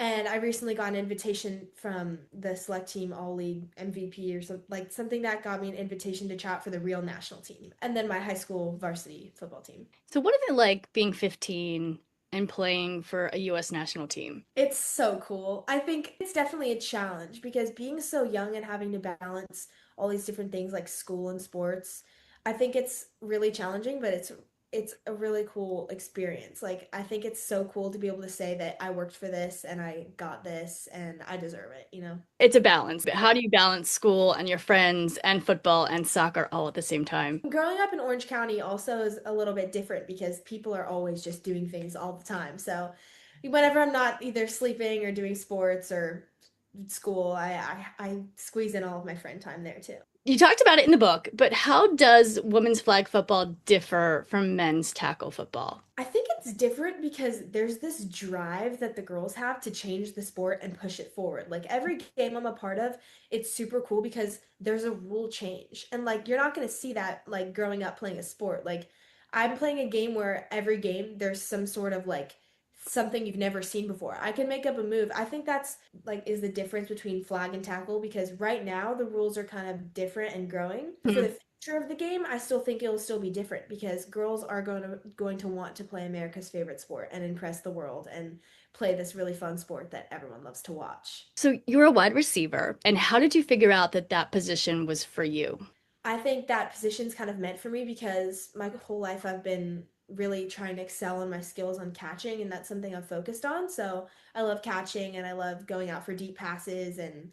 Speaker 13: And I recently got an invitation from the Select Team All League MVP or something that got me an invitation to try out for the real national team, and then my high school varsity football team.
Speaker 1: So what is it like being 15 and playing for a US national team?
Speaker 13: It's so cool. I think it's definitely a challenge because being so young and having to balance all these different things like school and sports, I think it's really challenging, but it's a really cool experience. Like I think it's so cool to be able to say that I worked for this and I got this and I deserve it, you know?
Speaker 1: It's a balance. But how do you balance school and your friends and football and soccer all at the same time?
Speaker 13: Growing up in Orange County also is a little bit different because people are always just doing things all the time. So whenever I'm not either sleeping or doing sports or school, I squeeze in all of my friend time there too.
Speaker 1: You talked about it in the book, but how does women's flag football differ from men's tackle football?
Speaker 13: I think it's different because there's this drive that the girls have to change the sport and push it forward. Like every game I'm a part of, it's super cool because there's a rule change. And like you're not going to see that like growing up playing a sport. Like I'm playing a game where every game there's some sort of like something you've never seen before. I can make up a move. I think that's like is the difference between flag and tackle because right now the rules are kind of different and growing. For the future of the game, I still think it'll still be different because girls are going to want to play America's favorite sport and impress the world and play this really fun sport that everyone loves to watch.
Speaker 1: So you're a wide receiver, and how did you figure out that position was for you?
Speaker 13: I think that position's kind of meant for me because my whole life I've been really trying to excel in my skills on catching, and that's something I've focused on. So I love catching and I love going out for deep passes and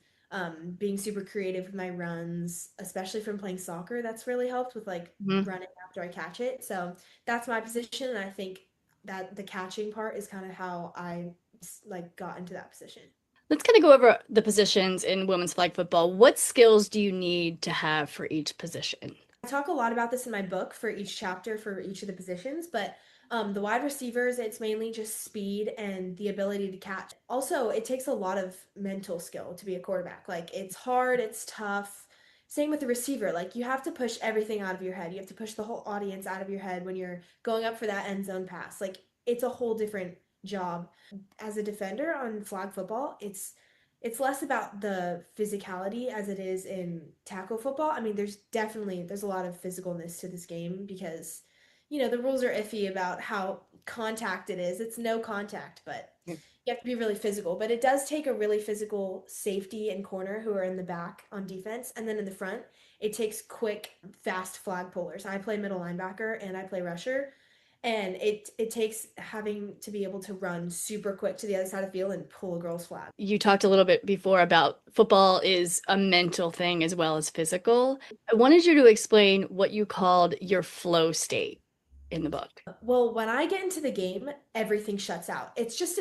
Speaker 13: being super creative with my runs, especially from playing soccer. That's really helped with like running after I catch it. So that's my position, and I think that the catching part is kind of how I like got into that position.
Speaker 1: Let's kind of go over the positions in women's flag football. What skills do you need to have for each position?
Speaker 13: I talk a lot about this in my book for each chapter for each of the positions, but the wide receivers, it's mainly just speed and the ability to catch. Also, it takes a lot of mental skill to be a quarterback. Like it's hard, it's tough. Same with the receiver. Like you have to push everything out of your head. You have to push the whole audience out of your head when you're going up for that end zone pass. Like it's a whole different job. As a defender on flag football, it's it's less about the physicality as it is in tackle football. I mean, there's a lot of physicalness to this game because, the rules are iffy about how contact it is. It's no contact, but you have to be really physical. But it does take a really physical safety and corner who are in the back on defense. And then in the front, it takes quick, fast flag pullers. I play middle linebacker and I play rusher. And it takes having to be able to run super quick to the other side of the field and pull a girl's flag.
Speaker 1: You talked a little bit before about football is a mental thing as well as physical. I wanted you to explain what you called your flow state in the book.
Speaker 13: Well, when I get into the game, everything shuts out. It's just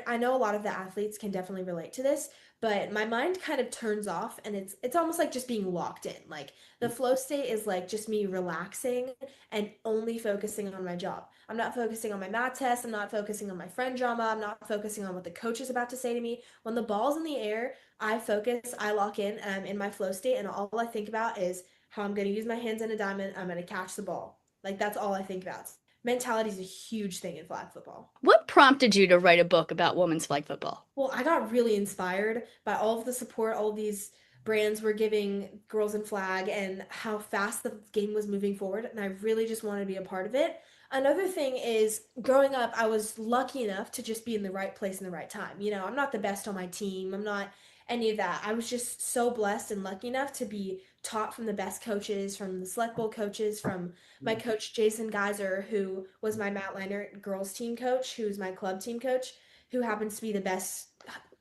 Speaker 13: I know a lot of the athletes can definitely relate to this, but my mind kind of turns off and it's almost like just being locked in. Like the flow state is like just me relaxing and only focusing on my job. I'm not focusing on my math test. I'm not focusing on my friend drama. I'm not focusing on what the coach is about to say to me. When the ball's in the air, I focus, I lock in, and I'm in my flow state, and all I think about is how I'm going to use my hands in a diamond. I'm going to catch the ball. Like that's all I think about. Mentality is a huge thing in flag football.
Speaker 1: What prompted you to write a book about women's flag football?
Speaker 13: Well, I got really inspired by all of the support all these brands were giving girls in flag and how fast the game was moving forward, and I really just wanted to be a part of it. Another thing is, growing up, I was lucky enough to just be in the right place in the right time. I'm not the best on my team. I'm not any of that. I was just so blessed and lucky enough to be taught from the best coaches, from the select bowl coaches, from my coach Jason Geyser, who was my Matt Leinart girls team coach, who's my club team coach, who happens to be the best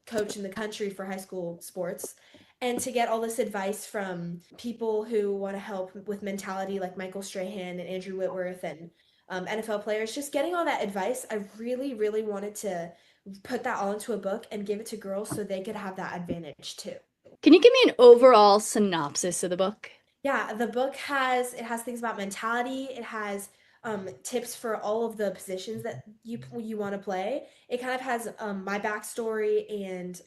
Speaker 13: coach in the country for high school sports. And to get all this advice from people who want to help with mentality, like Michael Strahan and Andrew Whitworth and NFL players, just getting all that advice, I really, really wanted to put that all into a book and give it to girls so they could have that advantage too.
Speaker 1: Can you give me an overall synopsis of the book?
Speaker 13: Yeah, the book has things about mentality. It has tips for all of the positions that you want to play. It kind of has my backstory and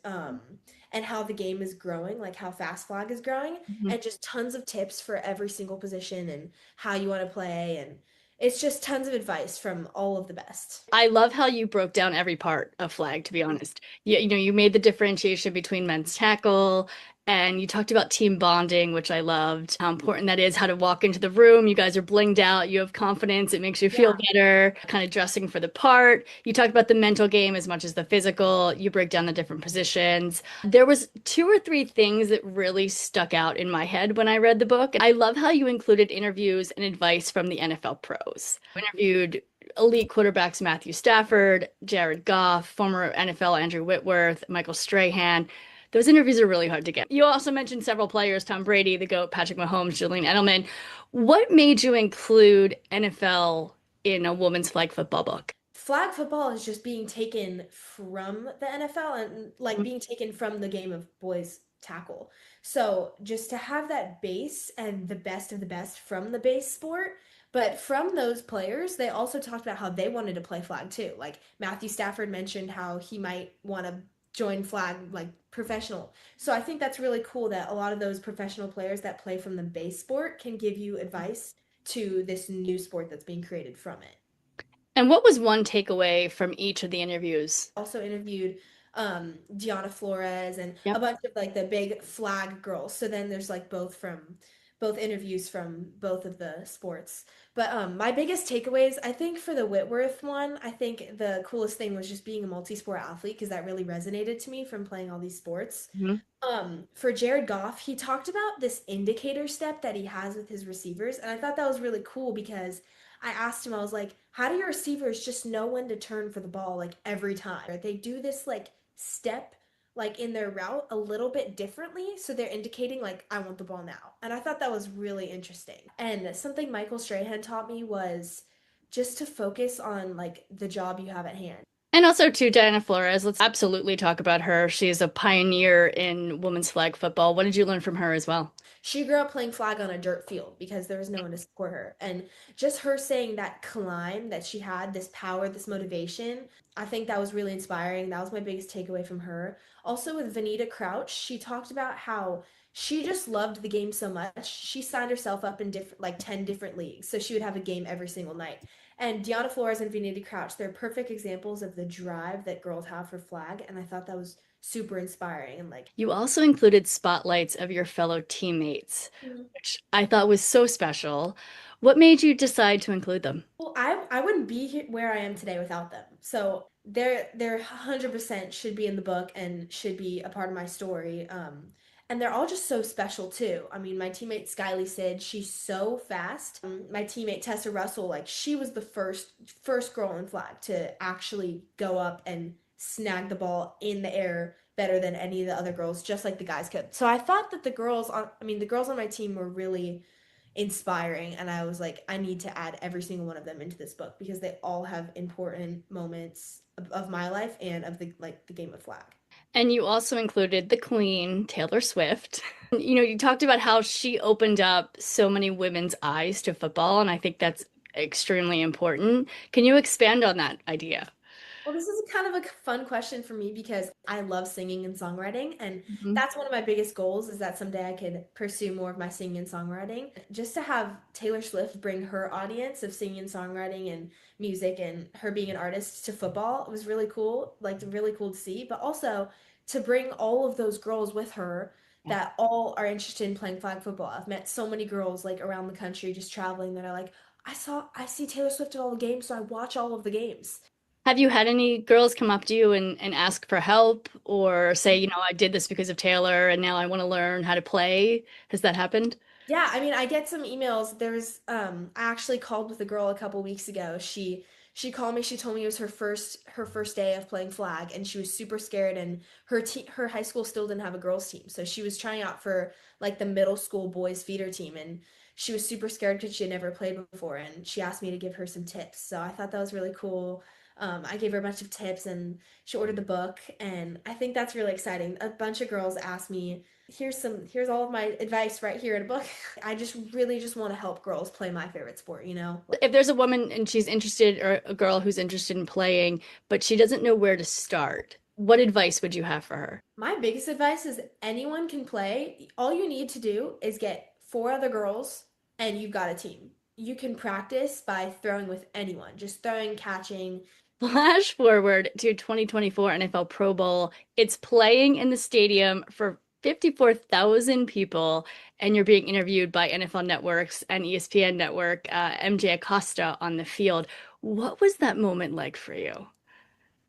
Speaker 13: how the game is growing, like how fast flag is growing, and just tons of tips for every single position and how you want to play, and it's just tons of advice from all of the best.
Speaker 1: I love how you broke down every part of flag, to be honest. You made the differentiation between men's tackle, and you talked about team bonding, which I loved, how important that is, how to walk into the room. You guys are blinged out. You have confidence. It makes you feel better, kind of dressing for the part. You talked about the mental game as much as the physical. You break down the different positions. There was 2 or 3 things that really stuck out in my head when I read the book. I love how you included interviews and advice from the NFL pros. You interviewed elite quarterbacks Matthew Stafford, Jared Goff, former NFL Andrew Whitworth, Michael Strahan. Those interviews are really hard to get. You also mentioned several players, Tom Brady, the GOAT, Patrick Mahomes, Julian Edelman. What made you include NFL in a women's flag football book?
Speaker 13: Flag football is just being taken from the NFL and like being taken from the game of boys tackle. So just to have that base and the best of the best from the base sport. But from those players, they also talked about how they wanted to play flag too. Like Matthew Stafford mentioned how he might want to join flag like professional. So I think that's really cool that a lot of those professional players that play from the base sport can give you advice to this new sport that's being created from it.
Speaker 1: And what was one takeaway from each of the interviews?
Speaker 13: Also interviewed Deanna Flores and a bunch of like the big flag girls. So then there's like both interviews from both of the sports. But my biggest takeaways, I think for the Whitworth one, I think the coolest thing was just being a multi-sport athlete because that really resonated to me from playing all these sports. For Jared Goff, he talked about this indicator step that he has with his receivers. And I thought that was really cool because I asked him, I was like, how do your receivers just know when to turn for the ball like every time? They do this like step like in their route a little bit differently. So they're indicating like, I want the ball now. And I thought that was really interesting. And something Michael Strahan taught me was just to focus on like the job you have at hand.
Speaker 1: And also to Diana Flores, let's absolutely talk about her. She's a pioneer in women's flag football. What did you learn from her as well?
Speaker 13: She grew up playing flag on a dirt field because there was no one to support her. And just her saying that climb that she had, this power, this motivation, I think that was really inspiring. That was my biggest takeaway from her. Also with Vanita Crouch, she talked about how she just loved the game so much. She signed herself up in 10 different leagues. So she would have a game every single night. And Deanna Flores and Vanity Crouch, they're perfect examples of the drive that girls have for flag. And I thought that was super inspiring. And like,
Speaker 1: You also included spotlights of your fellow teammates, which I thought was so special. What made you decide to include them?
Speaker 13: well, I wouldn't be here where I am today without them. So they're 100% should be in the book and should be a part of my story. And they're all just so special too. I mean, my teammate Skyly Sid, she's so fast. My teammate Tessa Russell, like she was the first girl in flag to actually go up and snag the ball in the air better than any of the other girls, just like the guys could. So I thought that the girls on my team were really inspiring, and I was like, I need to add every single one of them into this book because they all have important moments of my life and of the game of flag.
Speaker 1: And you also included the Queen, Taylor Swift. You talked about how she opened up so many women's eyes to football, and I think that's extremely important. Can you expand on that idea?
Speaker 13: Well, this is kind of a fun question for me because I love singing and songwriting, and that's one of my biggest goals is that someday I could pursue more of my singing and songwriting. Just to have Taylor Swift bring her audience of singing and songwriting and music and her being an artist to football was really cool, really cool to see, but also to bring all of those girls with her that all are interested in playing flag football. I've met so many girls like around the country just traveling that are like, I see Taylor Swift at all the games, so I watch all of the games.
Speaker 1: Have you had any girls come up to you and ask for help or say, I did this because of Taylor and now I want to learn how to play? Has that happened?
Speaker 13: Yeah, I mean, I get some emails. I actually called with a girl a couple weeks ago. She called me. She told me it was her first day of playing flag, and she was super scared. And her high school still didn't have a girls team, so she was trying out for like the middle school boys feeder team, and she was super scared because she had never played before. And she asked me to give her some tips, so I thought that was really cool. I gave her a bunch of tips, and she ordered the book, and I think that's really exciting. A bunch of girls asked me, here's all of my advice right here in a book. I just really just want to help girls play my favorite sport,
Speaker 1: If there's a woman and she's interested, or a girl who's interested in playing, but she doesn't know where to start, what advice would you have for her?
Speaker 13: My biggest advice is anyone can play. All you need to do is get 4 other girls and you've got a team. You can practice by throwing with anyone, just throwing, catching.
Speaker 1: Flash forward to 2024 NFL Pro Bowl. It's playing in the stadium for 54,000 people, and you're being interviewed by NFL Network's and ESPN Network, MJ Acosta on the field. What was that moment like for you?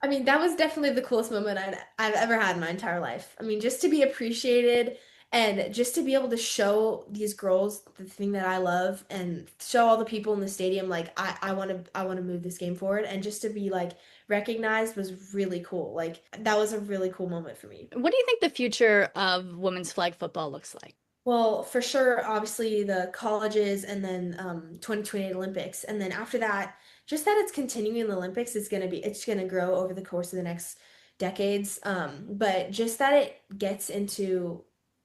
Speaker 13: I mean, that was definitely the coolest moment I've ever had in my entire life. I mean, just to be appreciated and just to be able to show these girls the thing that I love and show all the people in the stadium like I want to move this game forward, and just to be like recognized was really cool. Like that was a really cool moment for me.
Speaker 1: What do you think the future of women's flag football looks like?
Speaker 13: Well, for sure, obviously the colleges, and then 2028 Olympics, and then after that, just that it's continuing in the Olympics is it's gonna grow over the course of the next decades. But just that it gets into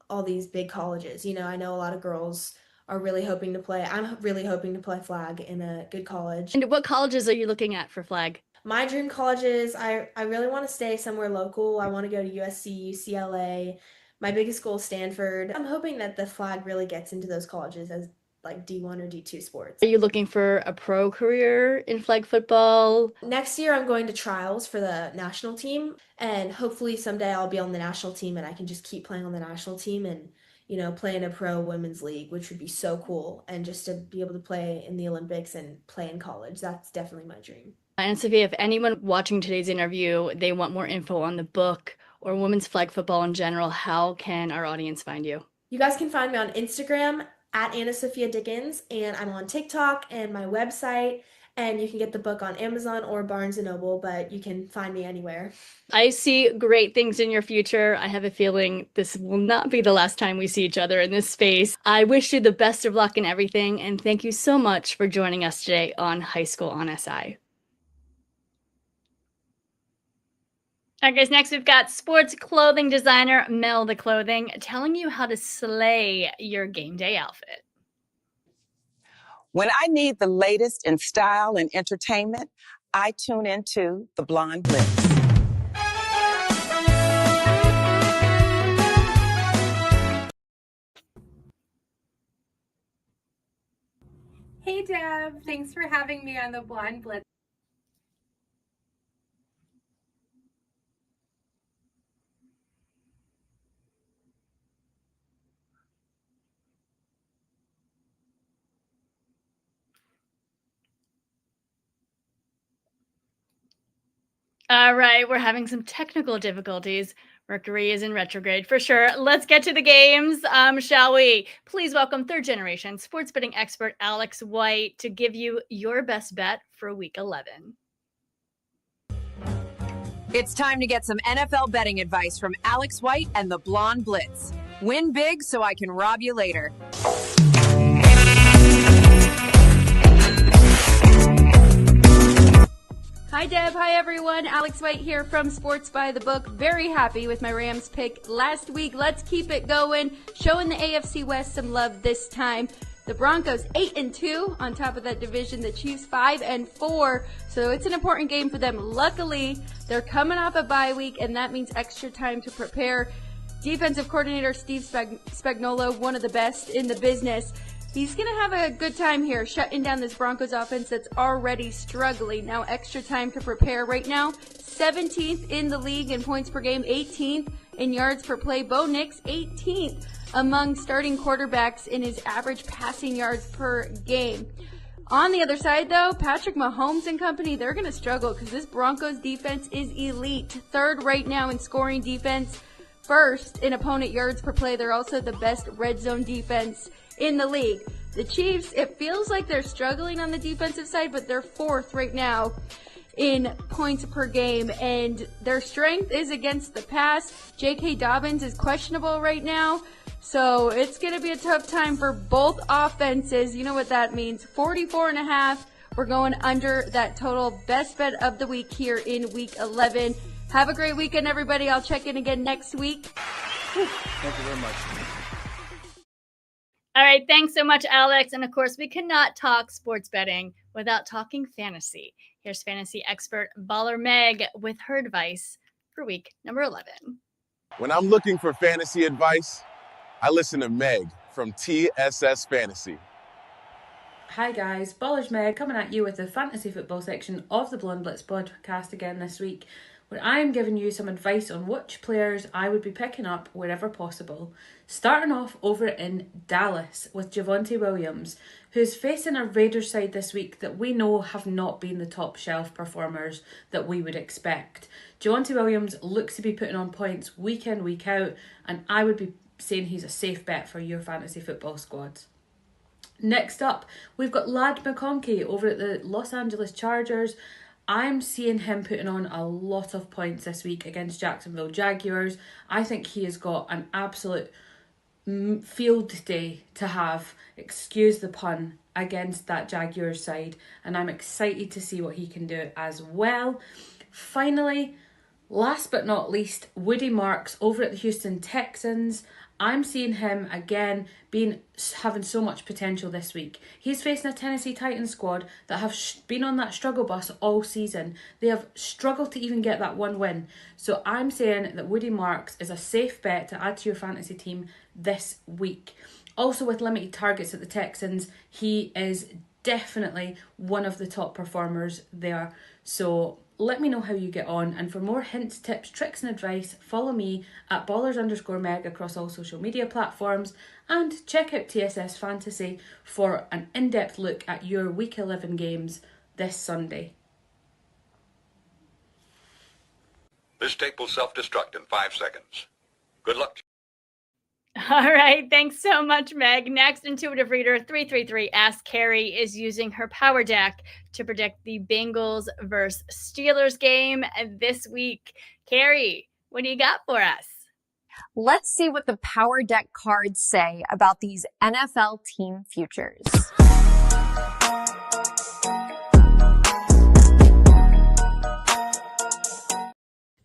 Speaker 13: all these big colleges. I know a lot of girls are really hoping to play. I'm really hoping to play flag in a good college.
Speaker 1: And what colleges are you looking at for flag?
Speaker 13: My dream colleges, I really want to stay somewhere local. I want to go to USC, UCLA. My biggest goal is Stanford. I'm hoping that the flag really gets into those colleges as like D1 or D2 sports.
Speaker 1: Are you looking for a pro career in flag football?
Speaker 13: Next year, I'm going to trials for the national team, and hopefully someday I'll be on the national team and I can just keep playing on the national team and, play in a pro women's league, which would be so cool. And just to be able to play in the Olympics and play in college, that's definitely my dream.
Speaker 1: And Sophia, if anyone watching today's interview, they want more info on the book or women's flag football in general, how can our audience find you?
Speaker 13: You guys can find me on Instagram at Anna Sophia Dickens, and I'm on TikTok and my website, and you can get the book on Amazon or Barnes & Noble, but you can find me anywhere.
Speaker 1: I see great things in your future. I have a feeling this will not be the last time we see each other in this space. I wish you the best of luck in everything, and thank you so much for joining us today on High School on SI. All right, guys, next we've got sports clothing designer Mel the Clothing telling you how to slay your game day outfit.
Speaker 14: When I need the latest in style and entertainment, I tune into the Blonde Blitz.
Speaker 15: Hey Deb. Thanks for having me on the Blonde Blitz.
Speaker 1: All right, we're having some technical difficulties. Mercury is in retrograde for sure. Let's get to the games, shall we? Please welcome third-generation sports betting expert Alex White to give you your best bet for Week 11.
Speaker 8: It's time to get some NFL betting advice from Alex White and the Blonde Blitz. Win big so I can rob you later.
Speaker 4: Hi Deb, hi everyone. Alex White here from Sports by the Book. Very happy with my Rams pick last week. Let's keep it going. Showing the AFC West some love this time. The Broncos 8-2 on top of that division. The Chiefs 5-4. So it's an important game for them. Luckily, they're coming off a bye week, and that means extra time to prepare. Defensive coordinator Steve Spagnuolo, one of the best in the business. He's going to have a good time here shutting down this Broncos offense that's already struggling. Now extra time to prepare. Right now, 17th in the league in points per game, 18th in yards per play. Bo Nix, 18th among starting quarterbacks in his average passing yards per game. On the other side, though, Patrick Mahomes and company, they're going to struggle because this Broncos defense is elite. Third right now in scoring defense. First in opponent yards per play. They're also the best red zone defense in the league. The Chiefs, it feels like they're struggling on the defensive side, but they're fourth right now in points per game, and their strength is against the pass. J.K. Dobbins is questionable right now, so it's going to be a tough time for both offenses. You know what that means. 44.5. We're going under that total. Best bet of the week here in Week 11. Have a great weekend, everybody. I'll check in again next week.
Speaker 2: Thank you very much.
Speaker 1: All right, thanks so much, Alex. And of course, we cannot talk sports betting without talking fantasy. Here's fantasy expert Baller Meg with her advice for week number 11.
Speaker 16: When I'm looking for fantasy advice, I listen to Meg from TSS Fantasy.
Speaker 4: Hi guys, Ballers Meg coming at you with the fantasy football section of the Blonde Blitz podcast again this week, where I'm giving you some advice on which players I would be picking up wherever possible. Starting off over in Dallas with Javonte Williams, who's facing a Raiders side this week that we know have not been the top shelf performers that we would expect. Javonte Williams looks to be putting on points week in, week out, and I would be saying he's a safe bet for your fantasy football squad. Next up, we've got Lad McConkey over at the Los Angeles Chargers. I'm seeing him putting on a lot of points this week against Jacksonville Jaguars. I think he has got an absolute field day to have, excuse the pun, against that Jaguars side. And I'm excited to see what he can do as well. Finally, last but not least, Woody Marks over at the Houston Texans. I'm seeing him again having so much potential this week. He's facing a Tennessee Titans squad that have been on that struggle bus all season. They have struggled to even get that one win. So I'm saying that Woody Marks is a safe bet to add to your fantasy team this week. Also with limited targets at the Texans, he is definitely one of the top performers there. So let me know how you get on, and for more hints, tips, tricks and advice, follow me at Ballers_Meg across all social media platforms, and check out TSS Fantasy for an in-depth look at your Week 11 games this Sunday.
Speaker 17: This tape will self-destruct in 5 seconds. Good luck.
Speaker 1: All right, thanks so much, Meg. Next, Intuitive Reader 333 Ask Carrie is using her power deck to predict the Bengals versus Steelers game this week. Carrie, what do you got for us?
Speaker 18: Let's see what the power deck cards say about these NFL team futures.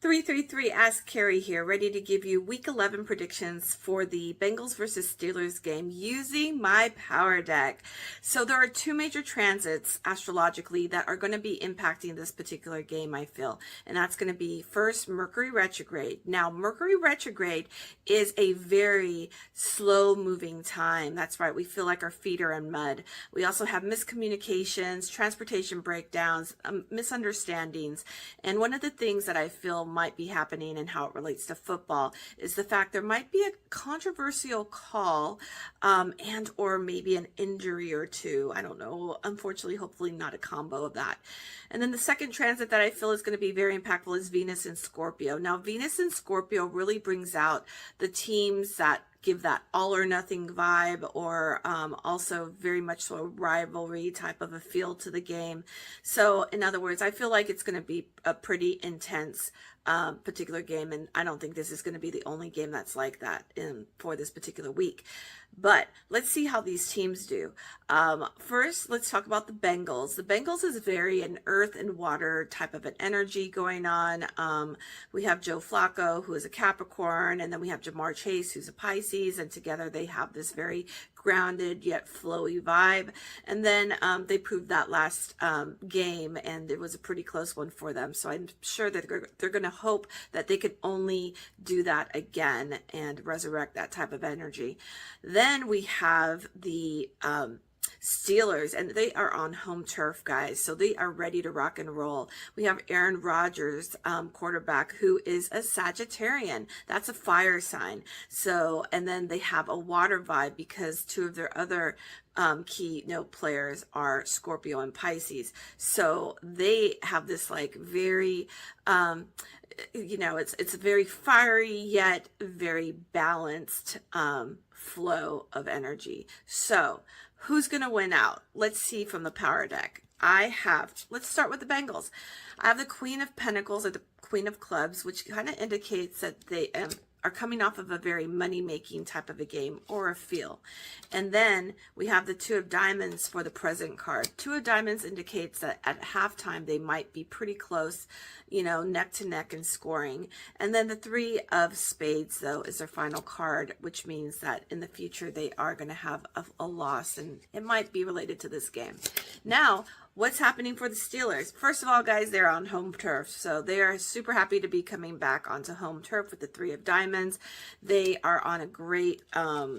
Speaker 19: 333 Ask Carrie here, ready to give you Week 11 predictions for the Bengals versus Steelers game using my power deck. So there are two major transits astrologically that are going to be impacting this particular game, I feel. And that's going to be first Mercury retrograde. Now, Mercury retrograde is a very slow moving time. That's right. We feel like our feet are in mud. We also have miscommunications, transportation breakdowns, misunderstandings. And one of the things that I feel might be happening and how it relates to football is the fact there might be a controversial call and or maybe an injury or two. I don't know. Unfortunately, hopefully not a combo of that. And then the second transit that I feel is going to be very impactful is Venus and Scorpio. Now, Venus and Scorpio really brings out the teams that give that all or nothing vibe, or also very much so a rivalry type of a feel to the game. So in other words, I feel like it's going to be a pretty intense particular game, and I don't think this is going to be the only game that's like that for this particular week. But let's see how these teams do. First, let's talk about the Bengals. The Bengals is very an earth and water type of an energy going on. We have Joe Flacco, who is a Capricorn, and then we have Jamar Chase, who's a Pisces, and together they have this very grounded yet flowy vibe. And then they proved that last game, and it was a pretty close one for them. So I'm sure that they're going to hope that they could only do that again and resurrect that type of energy. Then we have the Steelers, and they are on home turf, guys, so they are ready to rock and roll. We have Aaron Rodgers, quarterback, who is a Sagittarian. That's a fire sign. So, and then they have a water vibe because two of their other key players are Scorpio and Pisces. So they have this like very it's a very fiery yet very balanced flow of energy. So who's going to win out? Let's see from the power deck. Let's start with the Bengals. I have the Queen of Pentacles or the Queen of Clubs, which kind of indicates that they are coming off of a very money-making type of a game or a feel. And then we have the Two of Diamonds for the present card. Two of Diamonds indicates that at halftime they might be pretty close, neck to neck in scoring. And then the Three of Spades, though, is their final card, which means that in the future they are going to have a loss, and it might be related to this game. Now, what's happening for the Steelers? First of all, guys, they're on home turf, so they are super happy to be coming back onto home turf with the Three of Diamonds. They are on a great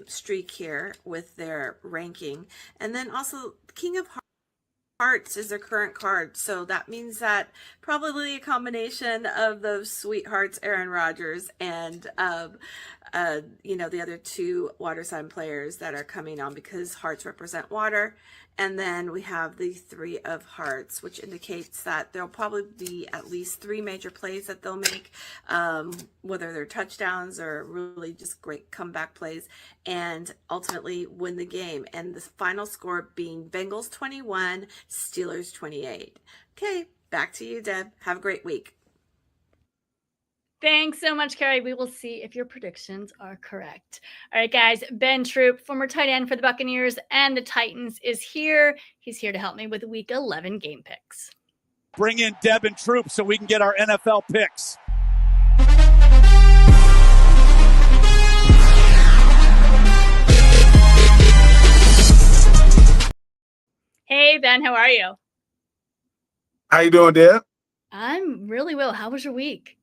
Speaker 19: streak here with their ranking. And then also, King of Hearts is their current card, so that means that probably a combination of those sweethearts, Aaron Rodgers, and the other two water sign players that are coming on, because hearts represent water. And then we have the Three of Hearts, which indicates that there'll probably be at least 3 major plays that they'll make, whether they're touchdowns or really just great comeback plays, and ultimately win the game. And the final score being Bengals 21, Steelers 28. Okay, back to you, Deb. Have a great week.
Speaker 1: Thanks so much, Carrie. We will see if your predictions are correct. All right, guys. Ben Troupe, former tight end for the Buccaneers and the Titans, is here. He's here to help me with Week 11 game picks.
Speaker 2: Bring in Deb and Troupe so we can get our NFL picks.
Speaker 1: Hey, Ben. How are you?
Speaker 7: How you doing, Deb?
Speaker 1: I'm really well. How was your week?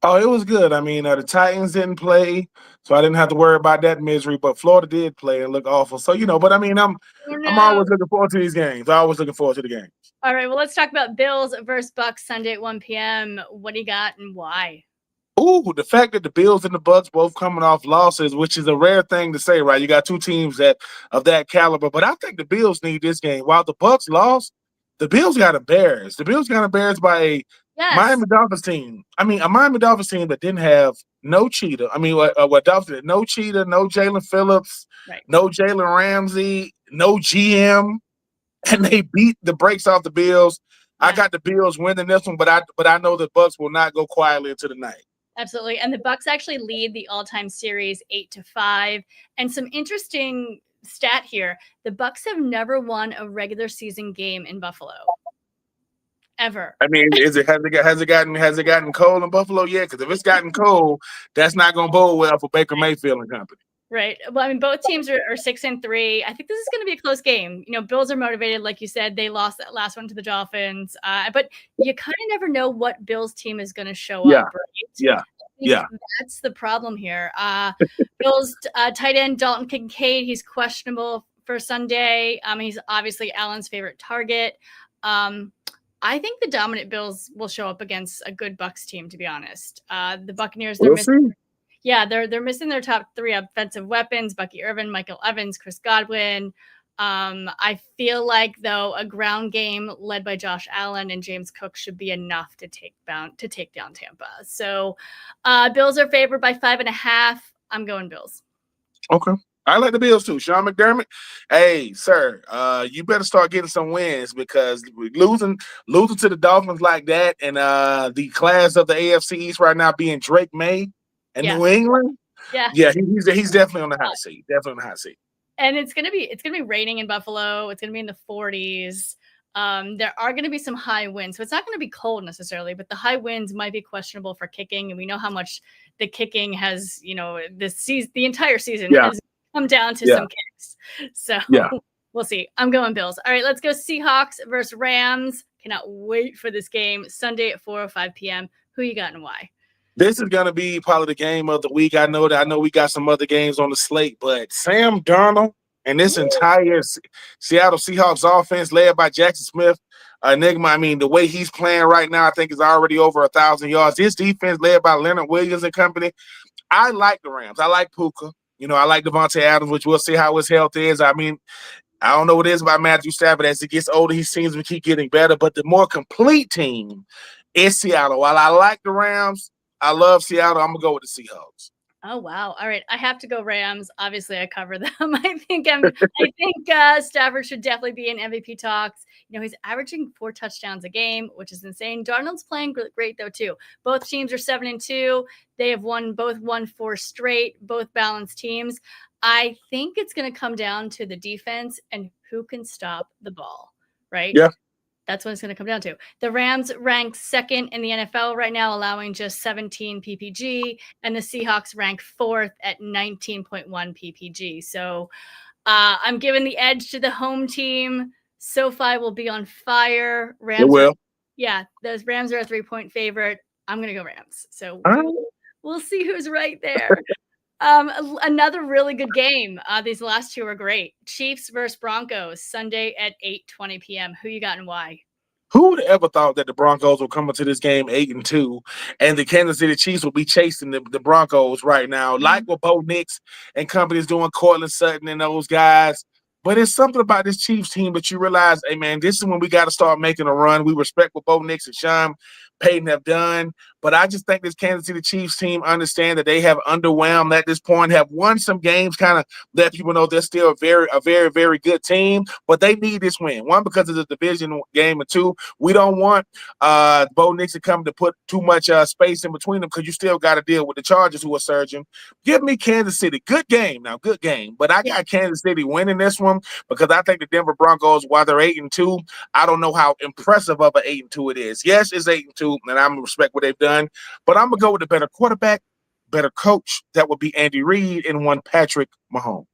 Speaker 7: Oh, it was good. I mean, the Titans didn't play, so I didn't have to worry about that misery. But Florida did play and look awful. So, but I mean, I'm always looking forward to these games. Always looking forward to the games.
Speaker 1: All right. Well, let's talk about Bills versus Bucks Sunday at 1 p.m. What do you got and why?
Speaker 7: Ooh, the fact that the Bills and the Bucks both coming off losses, which is a rare thing to say, right? You got two teams of that caliber, but I think the Bills need this game. While the Bucks lost, the Bills got embarrassed. The Bills got embarrassed by a Miami Dolphins team. I mean, a Miami Dolphins team that didn't have no cheetah. I mean, what Dolphins did? No cheetah, no Jalen Phillips, no Jalen Ramsey, no GM, and they beat the brakes off the Bills. Yeah. I got the Bills winning this one, but I know the Bucks will not go quietly into the night.
Speaker 1: Absolutely, and the Bucks actually lead the all-time series 8-5. And some interesting stat here: the Bucks have never won a regular season game in Buffalo. ever.
Speaker 7: I mean, has it gotten cold in Buffalo yet? Because if it's gotten cold, that's not going to bode well for Baker Mayfield and company.
Speaker 1: Right. Well, I mean, both teams are 6-3. I think this is going to be a close game. Bills are motivated, like you said. They lost that last one to the Dolphins, but you kind of never know what Bills team is going to show up. Right?
Speaker 7: Yeah.
Speaker 1: That's the problem here. Bills tight end Dalton Kincaid. He's questionable for Sunday. He's obviously Allen's favorite target. I think the dominant Bills will show up against a good Bucs team. To be honest, the Buccaneers they're missing. Yeah, they're missing their top 3 offensive weapons: Bucky Irvin, Michael Evans, Chris Godwin. I feel like though a ground game led by Josh Allen and James Cook should be enough to take down Tampa. So Bills are favored by 5.5. I'm going Bills.
Speaker 7: Okay. I like the Bills too. Sean McDermott, hey, sir, you better start getting some wins because losing to the Dolphins like that and the class of the AFC East right now being Drake May and New England. Yeah, he's definitely on the hot seat. Definitely on the hot seat.
Speaker 1: And it's gonna be raining in Buffalo. It's gonna be in the 40s. There are going to be some high winds, so it's not going to be cold necessarily, but the high winds might be questionable for kicking, and we know how much the kicking has, the entire season has come down to some kicks. So we'll see. I'm going Bills. All right, let's go Seahawks versus Rams. Cannot wait for this game. Sunday at 4:05 p.m. Who you got and why?
Speaker 7: This is going to be probably the game of the week. I know we got some other games on the slate, but Sam Darnold and this entire Seattle Seahawks offense led by Jackson Smith, enigma. I mean, the way he's playing right now, I think is already over 1,000 yards. This defense led by Leonard Williams and company. I like the Rams. I like Puka. I like Devontae Adams, which we'll see how his health is. I mean, I don't know what it is about Matthew Stafford. As he gets older, he seems to keep getting better. But the more complete team is Seattle. While I like the Rams, I love Seattle. I'm going to go with the Seahawks.
Speaker 1: Oh, wow. All right. I have to go Rams. Obviously, I cover them. I think Stafford should definitely be in MVP talks. He's averaging 4 touchdowns a game, which is insane. Darnold's playing great, though, too. Both teams are 7-2. They have both won 4 straight, both balanced teams. I think it's going to come down to the defense and who can stop the ball, right?
Speaker 7: Yeah.
Speaker 1: That's what it's going to come down to. The Rams rank 2nd in the NFL right now, allowing just 17 PPG, and the Seahawks rank 4th at 19.1 PPG. So I'm giving the edge to the home team. SoFi will be on fire. Rams
Speaker 7: it will.
Speaker 1: Those Rams are a 3-point favorite. I'm going to go Rams. So we'll see who's right there. Another really good game. These last 2 are great. Chiefs versus Broncos, Sunday at 8:20 p.m. Who you got and why?
Speaker 7: Who would have ever thought that the Broncos will come into this game 8-2 and the Kansas City Chiefs will be chasing the Broncos right now, like what Bo Nix and company is doing, Cortland Sutton and those guys. But it's something about this Chiefs team that you realize, hey, man, this is when we got to start making a run. We respect what Bo Nix and Sean Payton have done. But I just think this Kansas City Chiefs team understand that they have underwhelmed at this point, have won some games, kind of let people know they're still a very, very good team. But they need this win. 1, because it's a division game, and 2, we don't want Bo Nix to come to put too much space in between them because you still got to deal with the Chargers who are surging. Give me Kansas City. Good game now, good game. But I got Kansas City winning this one because I think the Denver Broncos, while they're 8-2, I don't know how impressive of an 8-2 it is. Yes, it's 8-2, and I'm going to respect what they've done. But I'm going to go with the better quarterback, better coach. That would be Andy Reid and one Patrick Mahomes.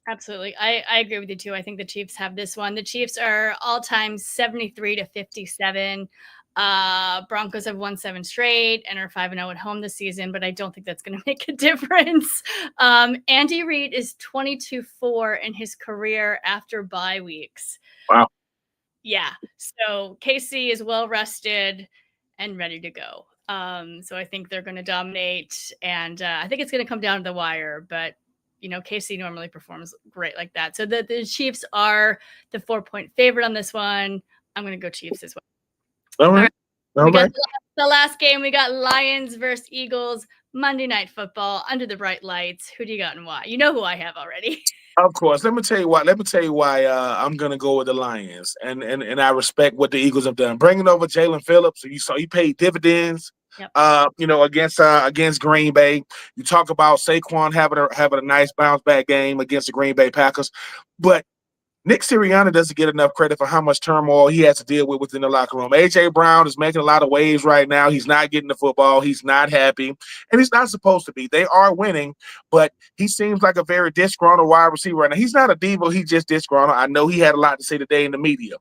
Speaker 1: Absolutely. I agree with you, too. I think the Chiefs have this one. The Chiefs are all-time 73-57. Broncos have won 7 straight and are 5-0 at home this season, but I don't think that's going to make a difference. Andy Reid is 22-4 in his career after bye weeks.
Speaker 7: Wow.
Speaker 1: Yeah. So KC is well rested and ready to go. So I think they're going to dominate, and I think it's going to come down to the wire, but KC normally performs great like that. So the Chiefs are the 4-point favorite on this one. I'm going to go Chiefs as well.
Speaker 7: All right.
Speaker 1: We got the last game. We got Lions versus Eagles, Monday Night Football, under the bright lights. Who do you got and why? You know who I have already.
Speaker 7: Of course. Let me tell you why I'm gonna go with the Lions, and I respect what the Eagles have done. Bringing over Jalen Phillips, he paid dividends.
Speaker 1: Yep.
Speaker 7: Against Green Bay. You talk about Saquon having a nice bounce back game against the Green Bay Packers, but Nick Sirianni doesn't get enough credit for how much turmoil he has to deal with within the locker room. A.J. Brown is making a lot of waves right now. He's not getting the football. He's not happy, and he's not supposed to be. They are winning, but he seems like a very disgruntled wide receiver right now. He's not a diva. He's just disgruntled. I know he had a lot to say today in the media.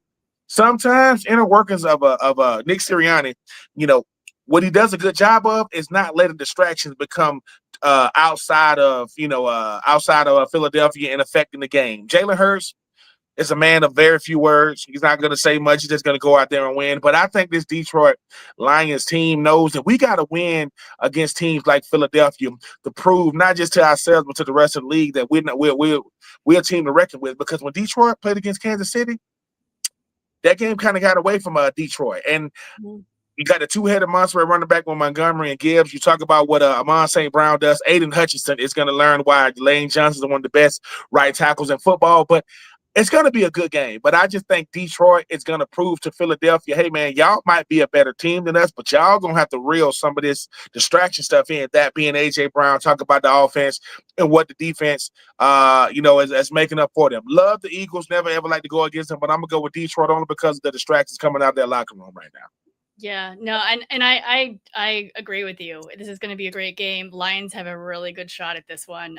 Speaker 7: Sometimes inner workings of Nick Sirianni, what he does a good job of is not letting distractions become outside of Philadelphia and affecting the game. Jalen Hurts is a man of very few words. He's not going to say much. He's just going to go out there and win. But I think this Detroit Lions team knows that we got to win against teams like Philadelphia to prove not just to ourselves but to the rest of the league that we're a team to reckon with. Because when Detroit played against Kansas City, that game kind of got away from Detroit. And you got the two-headed monster at running back with Montgomery and Gibbs. You talk about what Amon St. Brown does. Aiden Hutchinson is going to learn why Lane Johnson is one of the best right tackles in football. But it's going to be a good game. But I just think Detroit is going to prove to Philadelphia, hey, man, y'all might be a better team than us, but y'all going to have to reel some of this distraction stuff in, that being A.J. Brown, talk about the offense and what the defense, is making up for them. Love the Eagles, never, ever like to go against them, but I'm going to go with Detroit only because of the distractions coming out of their locker room right now.
Speaker 1: Yeah, no, and I agree with you. This is going to be a great game. Lions have a really good shot at this one.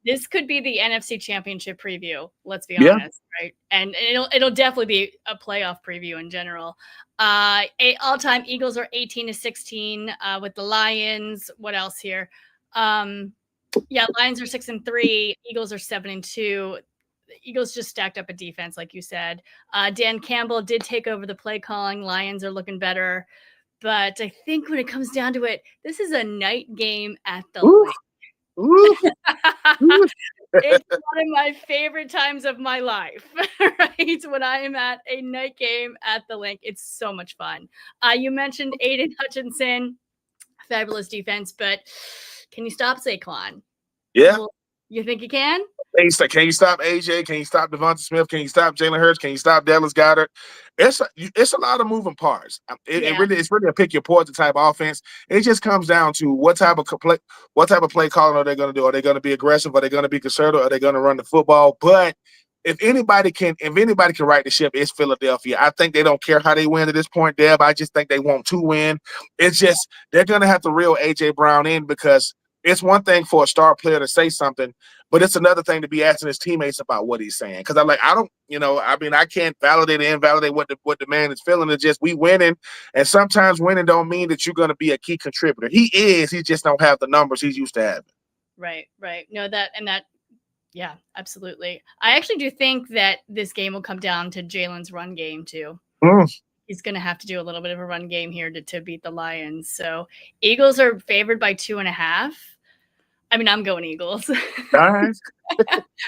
Speaker 1: This could be the NFC Championship preview. Let's be honest, right? And it'll definitely be a playoff preview in general. All-time Eagles are 18-16 with the Lions. What else here? Lions are 6-3. Eagles are 7-2. Eagles just stacked up a defense, like you said. Dan Campbell did take over the play calling. Lions are looking better. But I think when it comes down to it, this is a night game at the lake. It's one of my favorite times of my life, right? When I am at a night game at the link. It's so much fun. You mentioned Aiden Hutchinson. Fabulous defense, but can you stop Saquon?
Speaker 7: Yeah.
Speaker 1: You think you can?
Speaker 7: Can you stop AJ? Can you stop Devonta Smith? Can you stop Jalen Hurts? Can you stop Dallas Goedert? It's a lot of moving parts. It's really a pick your poison type offense. It just comes down to what type of play calling are they going to do? Are they going to be aggressive? Are they going to be conservative? Are they going to run the football? But if anybody can right the ship, it's Philadelphia. I think they don't care how they win at this point, Deb. I just think they want to win. It's just they're going to have to reel AJ Brown in because it's one thing for a star player to say something, but it's another thing to be asking his teammates about what he's saying. Because I can't validate and invalidate what the man is feeling. It's just we winning, and sometimes winning don't mean that you're going to be a key contributor. He just don't have the numbers he's used to having.
Speaker 1: Right. No, yeah, absolutely. I actually do think that this game will come down to Jalen's run game too. He's going to have to do a little bit of a run game here to beat the Lions. So Eagles are favored by 2.5. I mean, I'm going Eagles.
Speaker 7: All right.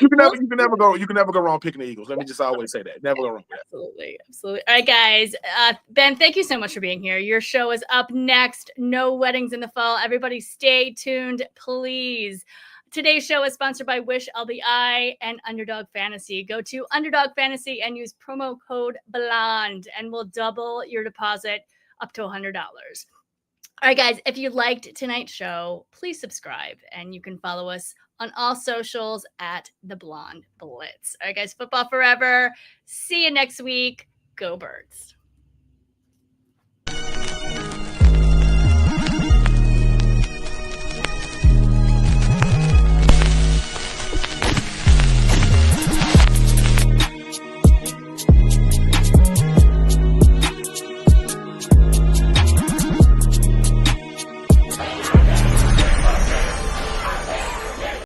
Speaker 7: You can never go wrong picking the Eagles. Let me just always say that. Never go wrong with that.
Speaker 1: Absolutely. All right, guys. Ben, thank you so much for being here. Your show is up next. No weddings in the fall. Everybody stay tuned, please. Today's show is sponsored by Wish LBI and Underdog Fantasy. Go to Underdog Fantasy and use promo code BLONDE and we'll double your deposit up to $100. All right, guys, if you liked tonight's show, please subscribe and you can follow us on all socials at The Blonde Blitz. All right, guys, football forever. See you next week. Go Birds.